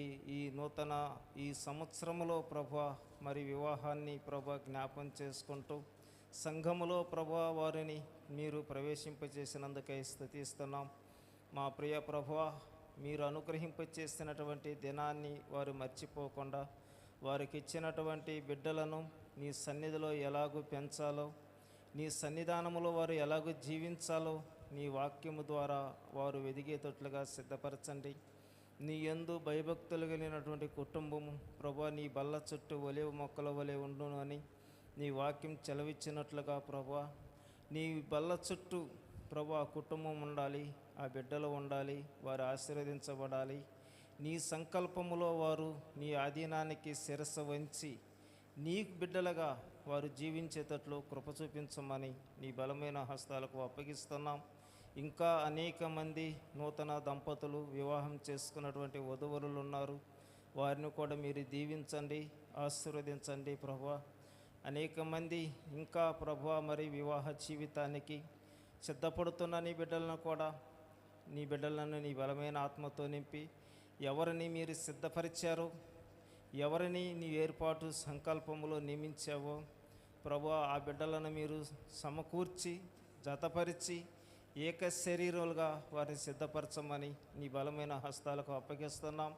ఈ సంవత్సరములో ప్రభా మరి వివాహాన్ని ప్రభా జ్ఞాపం చేసుకుంటూ సంఘములో ప్రభా వారిని మీరు ప్రవేశింపచేసినందుకై స్తుతిస్తున్నాం. మా ప్రియ ప్రభువా, మీరు అనుగ్రహింపచేసినటువంటి దినాన్ని వారు మర్చిపోకుండా వారికి ఇచ్చినటువంటి బిడ్డలను నీ సన్నిధిలో ఎలాగూ పెంచాలో, నీ సన్నిధానములో వారు ఎలాగూ జీవించాలో నీ వాక్యము ద్వారా వారు ఎదిగేటట్లుగా సిద్ధపరచండి. నీ యందు భయభక్తులు కలిగినటువంటి కుటుంబము ప్రభా నీ బల్ల చుట్టూ ఒలివ మొక్కల వలె ఉండును అని నీ వాక్యం చెలవిచ్చినట్లుగా ప్రభా నీ బల్ల చుట్టూ ప్రభా కుటుంబం ఉండాలి, ఆ బిడ్డలు ఉండాలి, వారు ఆశీర్వదించబడాలి. నీ సంకల్పములో వారు నీ ఆధీనానికి శిరస్సు వంచి నీ బిడ్డలుగా వారు జీవించేటట్లు కృప చూపించమని నీ బలమైన హస్తాలకు అప్పగిస్తున్నాం. ఇంకా అనేక మంది నూతన దంపతులు వివాహం చేసుకున్నటువంటి వధువరులు ఉన్నారు. వారిని కూడా మీరు దీవించండి, ఆశీర్వదించండి ప్రభువా. అనేక మంది ఇంకా ప్రభువా మరి వివాహ జీవితానికి సిద్ధపడుతున్న నీ బిడ్డలను నీ బలమైన ఆత్మతో నింపి ఎవరిని మీరు సిద్ధపరిచారో, ఎవరిని నీ ఏర్పాటు సంకల్పములో నియమించావో ప్రభువా, ఆ బిడ్డలను మీరు సమకూర్చి జతపరిచి ఏక శరీరాలుగా వారిని సిద్ధపరచమని నీ బలమైన హస్తాలకు అప్పగిస్తున్నాం.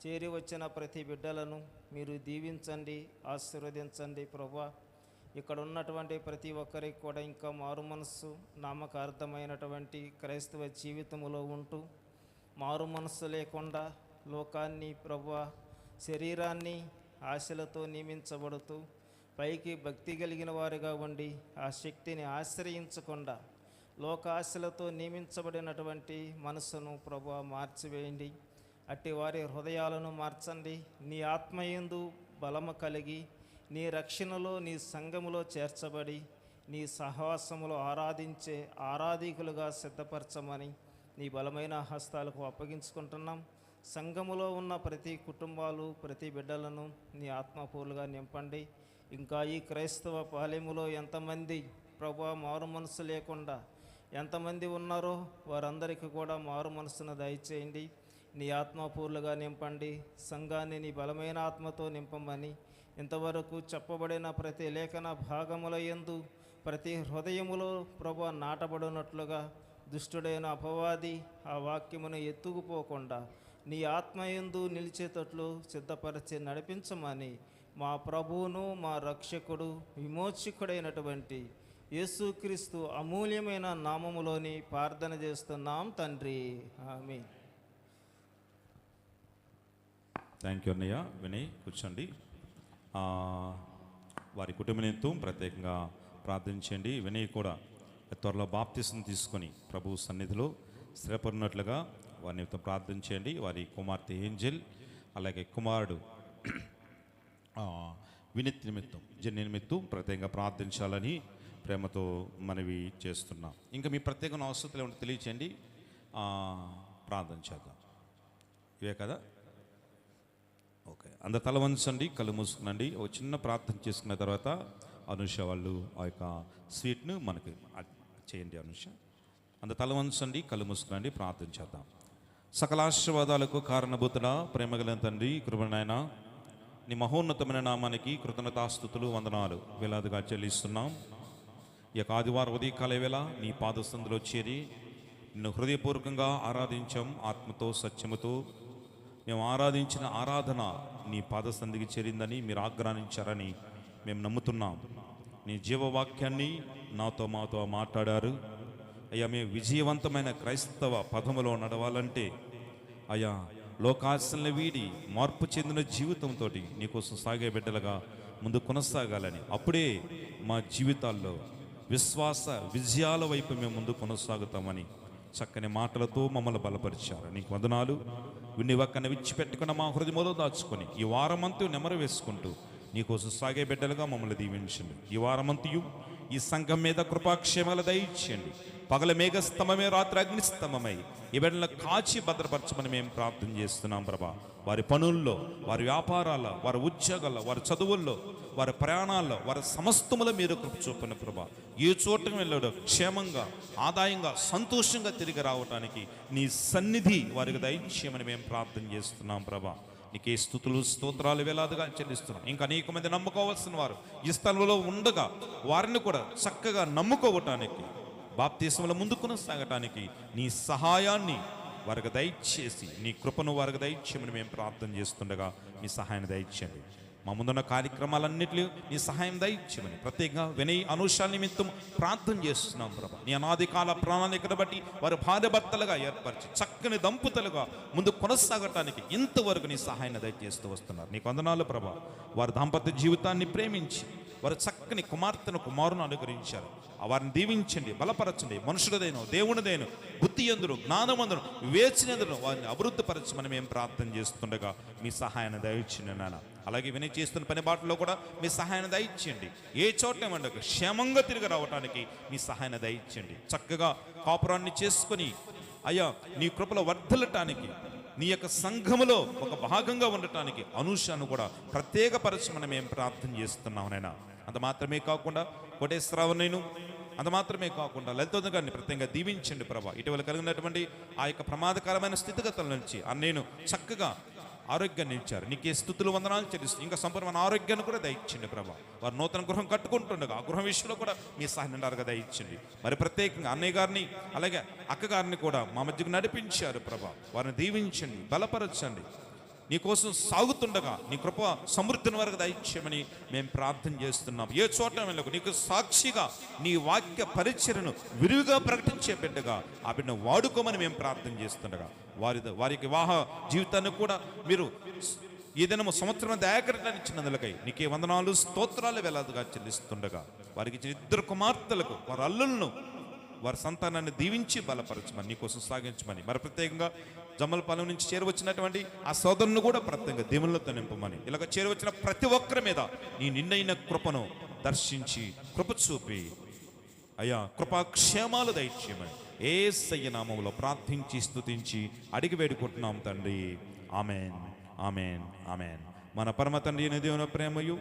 చేరి వచ్చిన ప్రతి బిడ్డలను మీరు దీవించండి, ఆశీర్వదించండి ప్రభువా. ఇక్కడ ఉన్నటువంటి ప్రతి ఒక్కరికి కూడా ఇంకా మారు మనస్సు, నామకార్థమైనటువంటి క్రైస్తవ జీవితములో ఉంటూ మారు మనస్సు లేకుండా లోకాన్ని ప్రభువా శరీరాన్ని ఆశలతో నియమించబడుతూ పైకి భక్తి కలిగిన వారిగా ఉండి ఆ శక్తిని ఆశ్రయించకుండా లోకాశలతో నియమించబడినటువంటి మనసును ప్రభువా మార్చివేయండి. అట్టి వారి హృదయాలను మార్చండి. నీ ఆత్మయందు బలము కలిగి నీ రక్షణలో నీ సంఘములో చేర్చబడి నీ సహవాసములో ఆరాధించే ఆరాధికులుగా సిద్ధపరచమని నీ బలమైన హస్తాలకు అప్పగించుకుంటున్నాం. సంఘములో ఉన్న ప్రతి కుటుంబాలు ప్రతి బిడ్డలను నీ ఆత్మపూర్లుగా నింపండి. ఇంకా ఈ క్రైస్తవ పాలెములో ఎంతమంది ప్రభువా మారు మనసు లేకుండా ఎంతమంది ఉన్నారో వారందరికీ కూడా మారు మనసును దయచేయండి. నీ ఆత్మపూర్లుగా నింపండి. సంఘాన్ని నీ బలమైన ఆత్మతో నింపమని ఇంతవరకు చెప్పబడిన ప్రతి లేఖన భాగముల యందు ప్రతి హృదయములో ప్రభువా నాటబడినట్లుగా దుష్టుడైన అపవాది ఆ వాక్యమును ఎత్తుకుపోకుండా నీ ఆత్మయందు నిలిచేటట్లు సిద్ధపరిచి నడిపించమని మా ప్రభువును మా రక్షకుడు విమోచకుడైనటువంటి యేసుక్రీస్తు అమూల్యమైన నామములోని ప్రార్థన చేస్తున్నాం తండ్రి, ఆమేన్. థ్యాంక్ యూ అన్నయ్య. వినయ్ కూర్చోండి. వారి కుటుంబ నిమిత్తం ప్రత్యేకంగా ప్రార్థించండి. వినయ్ కూడా త్వరలో బాప్తిసం తీసుకొని ప్రభు సన్నిధిలో స్థిరపడినట్లుగా వారి నిమిత్తం ప్రార్థించండి. వారి కుమార్తె ఏంజెల్ అలాగే కుమారుడు వినిత్ నిమిత్తం జన్య నిమిత్తం ప్రత్యేకంగా ప్రార్థించాలని ప్రేమతో మనవి చేస్తున్నాం. ఇంకా మీ ప్రత్యేక అవసరతలు ఏమంటే తెలియచేయండి, ప్రార్థన చేద్దాం. ఇవే కదా? ఓకే, అందరు తల వంచండి, కళ్ళు మూసుకునండి. ఒక చిన్న ప్రార్థన చేసుకున్న తర్వాత అనుష వాళ్ళు ఆ యొక్క స్వీట్ను మనకి చేయండి. అనుష, అందరు తల వంచండి, కళ్ళు మూసుకునండి, ప్రార్థన చేద్దాం. సకల ఆశీర్వాదాలకు కారణభూతుడా ప్రేమగల తండ్రి, కృపణైన నీ మహోన్నతమైన నామానికి కృతజ్ఞతాస్తుతులు వందనాలు వేలాదిగా చెల్లిస్తున్నాం. ఈ యొక్క ఆదివారం ఉదయకాల వేళ నీ పాదసందులో చేరి నిన్ను హృదయపూర్వకంగా ఆరాధించాం. ఆత్మతో సత్యముతో మేము ఆరాధించిన ఆరాధన నీ పాదసందికి చేరిందని మీరు ఆగ్రహించారని మేము నమ్ముతున్నాం. నీ జీవవాక్యాన్ని నాతో మాతో మాట్లాడారు అయ్యా. మేము విజయవంతమైన క్రైస్తవ పదములో నడవాలంటే అయ్యా లోకాశలను వీడి మార్పు చెందిన జీవితంతో నీకోసం సాగే బిడ్డలుగా ముందు కొనసాగాలని, అప్పుడే మా జీవితాల్లో విశ్వాస విజయాల వైపు మేము ముందు కొనసాగుతామని చక్కని మాటలతో మమ్మల్ని బలపరిచారు. నీకు వందనాలు. విన్ని ఒక్కని విడిచిపెట్టుకున్న మా హృదయంలో దాచుకొని ఈ వారమంతు నెమరు వేసుకుంటూ నీకోసం సాగే బిడ్డలుగా మమ్మల్ని దీవించండి. ఈ వారమంతయు ఈ సంఘం మీద కృపాక్షేమాలు దయచేయండి. పగల మేఘస్తంభమే రాత్రి అగ్నిస్తంభమై ఈ బిడ్డలను కాచి భద్రపరచమని మేము ప్రార్థన చేస్తున్నాం ప్రభా. వారి పనుల్లో, వారి వ్యాపారాల్లో, వారి ఉద్యోగాల్లో, వారి చదువుల్లో, వారి ప్రయాణాల్లో, వారి సమస్తములో మీరు కృప చూపని ప్రభా. ఏ చోటకు వెళ్ళాడో క్షేమంగా, ఆదాయంగా, సంతోషంగా తిరిగి రావటానికి నీ సన్నిధి వారికి దయచేయమని మేము ప్రార్థన చేస్తున్నాం ప్రభా. నీకే స్తుతులు స్తోత్రాలు వేలాదిగా చెల్లిస్తున్నాం. ఇంకా అనేక మంది నమ్ముకోవాల్సిన వారు ఈ స్థలంలో ఉండగా వారిని కూడా చక్కగా నమ్ముకోవటానికి, బాప్తిస్మల ముందు కొనసాగటానికి నీ సహాయాన్ని వారికి దయచేసి నీ కృపను వారికి దయచేయమని మేము ప్రార్థన చేస్తుండగా మీ సహాయాన్ని దయచేయండి. మా ముందున్న కార్యక్రమాలన్నింటిలో నీ సహాయం దయచేయమని ప్రత్యేకంగా వినయ్ అనుష నిమిత్తం ప్రార్థన చేస్తున్నాం ప్రభా. నీ అనాది కాల ప్రణాళికను బట్టి వారు భార్య భర్తలుగా ఏర్పరిచి చక్కని దంపతులుగా ముందు కొనసాగటానికి ఇంతవరకు నీ సహాయాన్ని దయచేస్తూ వస్తున్నారు. నీకు వందనాలు ప్రభా. వారి దాంపత్య జీవితాన్ని ప్రేమించి వారు చక్కని కుమార్తెను కుమారును అనుగ్రహించారు. వారిని దీవించండి, బలపరచండి. మనుషులదైన దేవునిదైన బుద్ధి ఎందును, జ్ఞానమందును, వివేచనందును వారిని అభివృద్ధిపరచమని మేము ప్రార్థన చేస్తుండగా మీ సహాయాన్ని దయచేయండి నాన్న. అలాగే వినయ్ చేస్తున్న పని బాటలో కూడా మీ సహాయాన్ని దయచేయండి. ఏ చోట ఉండక క్షేమంగా తిరిగి రావడానికి మీ సహాయాన్ని దయచేయండి. చక్కగా కాపురాన్ని చేసుకొని అయ్యా నీ కృపలో వర్ధలటానికి, నీ యొక్క సంఘములో ఒక భాగంగా ఉండటానికి అనుషను కూడా ప్రత్యేకపరచమని మేము ప్రార్థన చేస్తున్నాం నైనా. అంత మాత్రమే కాకుండా కోటేశ్వరరావును, అంత మాత్రమే కాకుండా లలిత గారిని ప్రత్యేకంగా దీవించండి ప్రభా. ఇటీవల కలిగినటువంటి ఆ యొక్క ప్రమాదకరమైన స్థితిగతుల నుంచి అన్నేను చక్కగా ఆరోగ్యాన్ని ఇచ్చారు. నీకే స్తుతులు వందనాలు చెల్లిస్తూ ఇంకా సంపూర్ణమైన ఆరోగ్యాన్ని కూడా దయచేయండి ప్రభా. వారు నూతన గృహం కట్టుకుంటుండగా ఆ గృహం విషయంలో కూడా మీ సహాయం నిండారుగా దయచేయండి. మరి ప్రత్యేకంగా అన్నయ్య గారిని అలాగే అక్క గారిని కూడా మా మధ్యకు నడిపించారు ప్రభా. వారిని దీవించండి, బలపరచండి. నీకోసం సాగుతుండగా నీ కృప సమృద్ధిని వరకు దయచేయమని మేము ప్రార్థన చేస్తున్నాం. ఏ చోట వెళ్ళకు నీకు సాక్షిగా నీ వాక్య పరిచర్యను విరివిగా ప్రకటించే బిడ్డగా ఆ బిడ్డను వాడుకోమని మేము ప్రార్థన చేస్తుండగా వారికి వివాహ జీవితాన్ని కూడా మీరు ఈ దినము సంవత్సరం దయాకరణ ఇచ్చినందులకై నీకే వందనాలు స్తోత్రాలు వేలాదిగా చెల్లిస్తుండగా వారికి ఇచ్చిన 2 కుమార్తెలకు వారి అల్లులను వారి సంతానాన్ని దీవించి బలపరచమని నీకోసం సాగించమని మరి ప్రత్యేకంగా జమ్మలపాలెం నుంచి చేరువచ్చినటువంటి ఆ సోదరుని కూడా ప్రత్యేకంగా దేవుళ్ళతో నింపమని, ఇలాగ చేరువచ్చిన ప్రతి ఒక్కరి మీద నీ నిన్నైన కృపను దర్శించి కృప చూపి అయ్యా కృపాక్షేమాలు దయచేయమని యేసయ్య నామములో ప్రార్థించి స్తుతించి అడిగి వేడుకుంటున్నాం తండ్రి. Amen, amen, amen. మన పరమ తండ్రి అయిన దేవుని ప్రేమయు,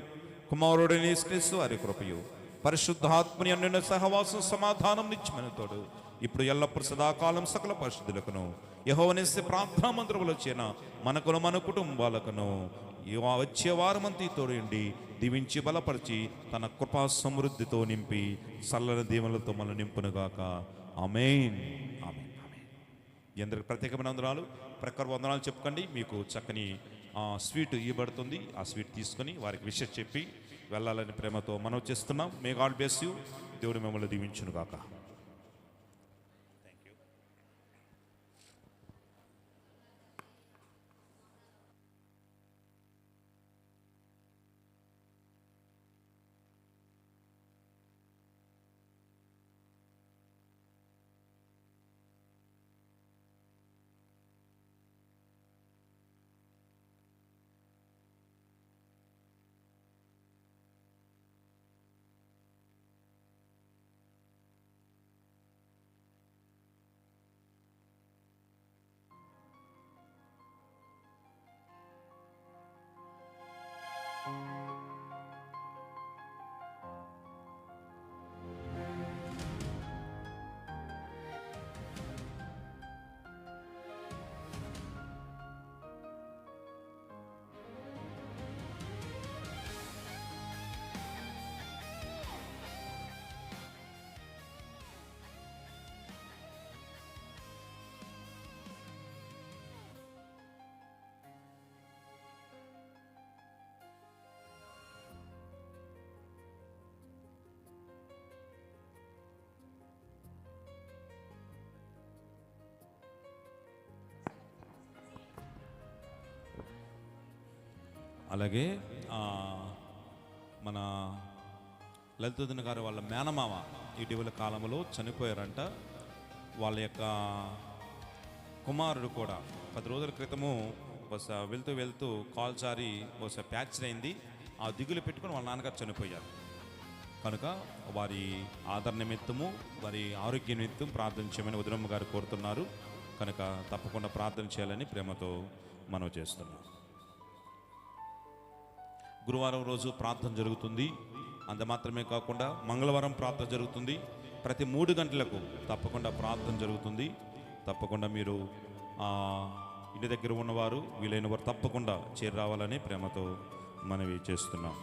కుమారుడైన యేసుక్రీస్తు వారి కృపయు, పరిశుద్ధాత్మని అన్యున సహవాసం సమాధానం నిత్యమైన తోడు ఇప్పుడు ఎల్లప్పుడు సదాకాలం సకల పరిశుద్ధులకును యెహోవానేసే ప్రార్థనా మందిరములో చేరిన మనకును మన కుటుంబాలకును వచ్చే వారమంతి తోడండి దీవించి బలపరిచి తన కృపా సమృద్ధితో నింపి చల్లని దీవెనలతో మన నింపునుగాక. ఆమేన్, ఆమేన్, ఆమేన్. ఎందరికి ప్రత్యేకమైన వందనాలు, ప్రకార వందనాలు చెప్పుకోండి. మీకు చక్కని స్వీట్ ఇవ్వబడుతుంది. ఆ స్వీట్ తీసుకొని వారికి విషయం చెప్పి వెళ్ళాలని ప్రేమతో మనం చేస్తున్నాం. May God bless you. దేవుడు మిమ్మల్ని దీవించునుగాక. అలాగే మన లలితోదిన గారు వాళ్ళ మేనమామ ఇటీవల కాలంలో చనిపోయారంట. వాళ్ళ యొక్క కుమారుడు కూడా 10 రోజుల క్రితము బహుశా వెళ్తూ వెళ్తూ కాల్ జారి బహుశా ప్యాచర్ అయింది. ఆ దిగులు పెట్టుకుని వాళ్ళ నాన్నగారు చనిపోయారు. కనుక వారి ఆదరణ నిమిత్తము వారి ఆరోగ్య నిమిత్తం ప్రార్థన చేయమని వదినమ్మ గారు కోరుతున్నారు. కనుక తప్పకుండా ప్రార్థన చేయాలని ప్రేమతో మనం చేస్తున్నాం. గురువారం రోజు ప్రార్థన జరుగుతుంది. అంత మాత్రమే కాకుండా మంగళవారం ప్రార్థన జరుగుతుంది. ప్రతి 3 గంటలకు తప్పకుండా ప్రార్థన జరుగుతుంది. తప్పకుండా మీరు ఇంటి దగ్గర ఉన్నవారు వీలైన వారు తప్పకుండా చేరి రావాలని ప్రేమతో మనవి చేస్తున్నాం.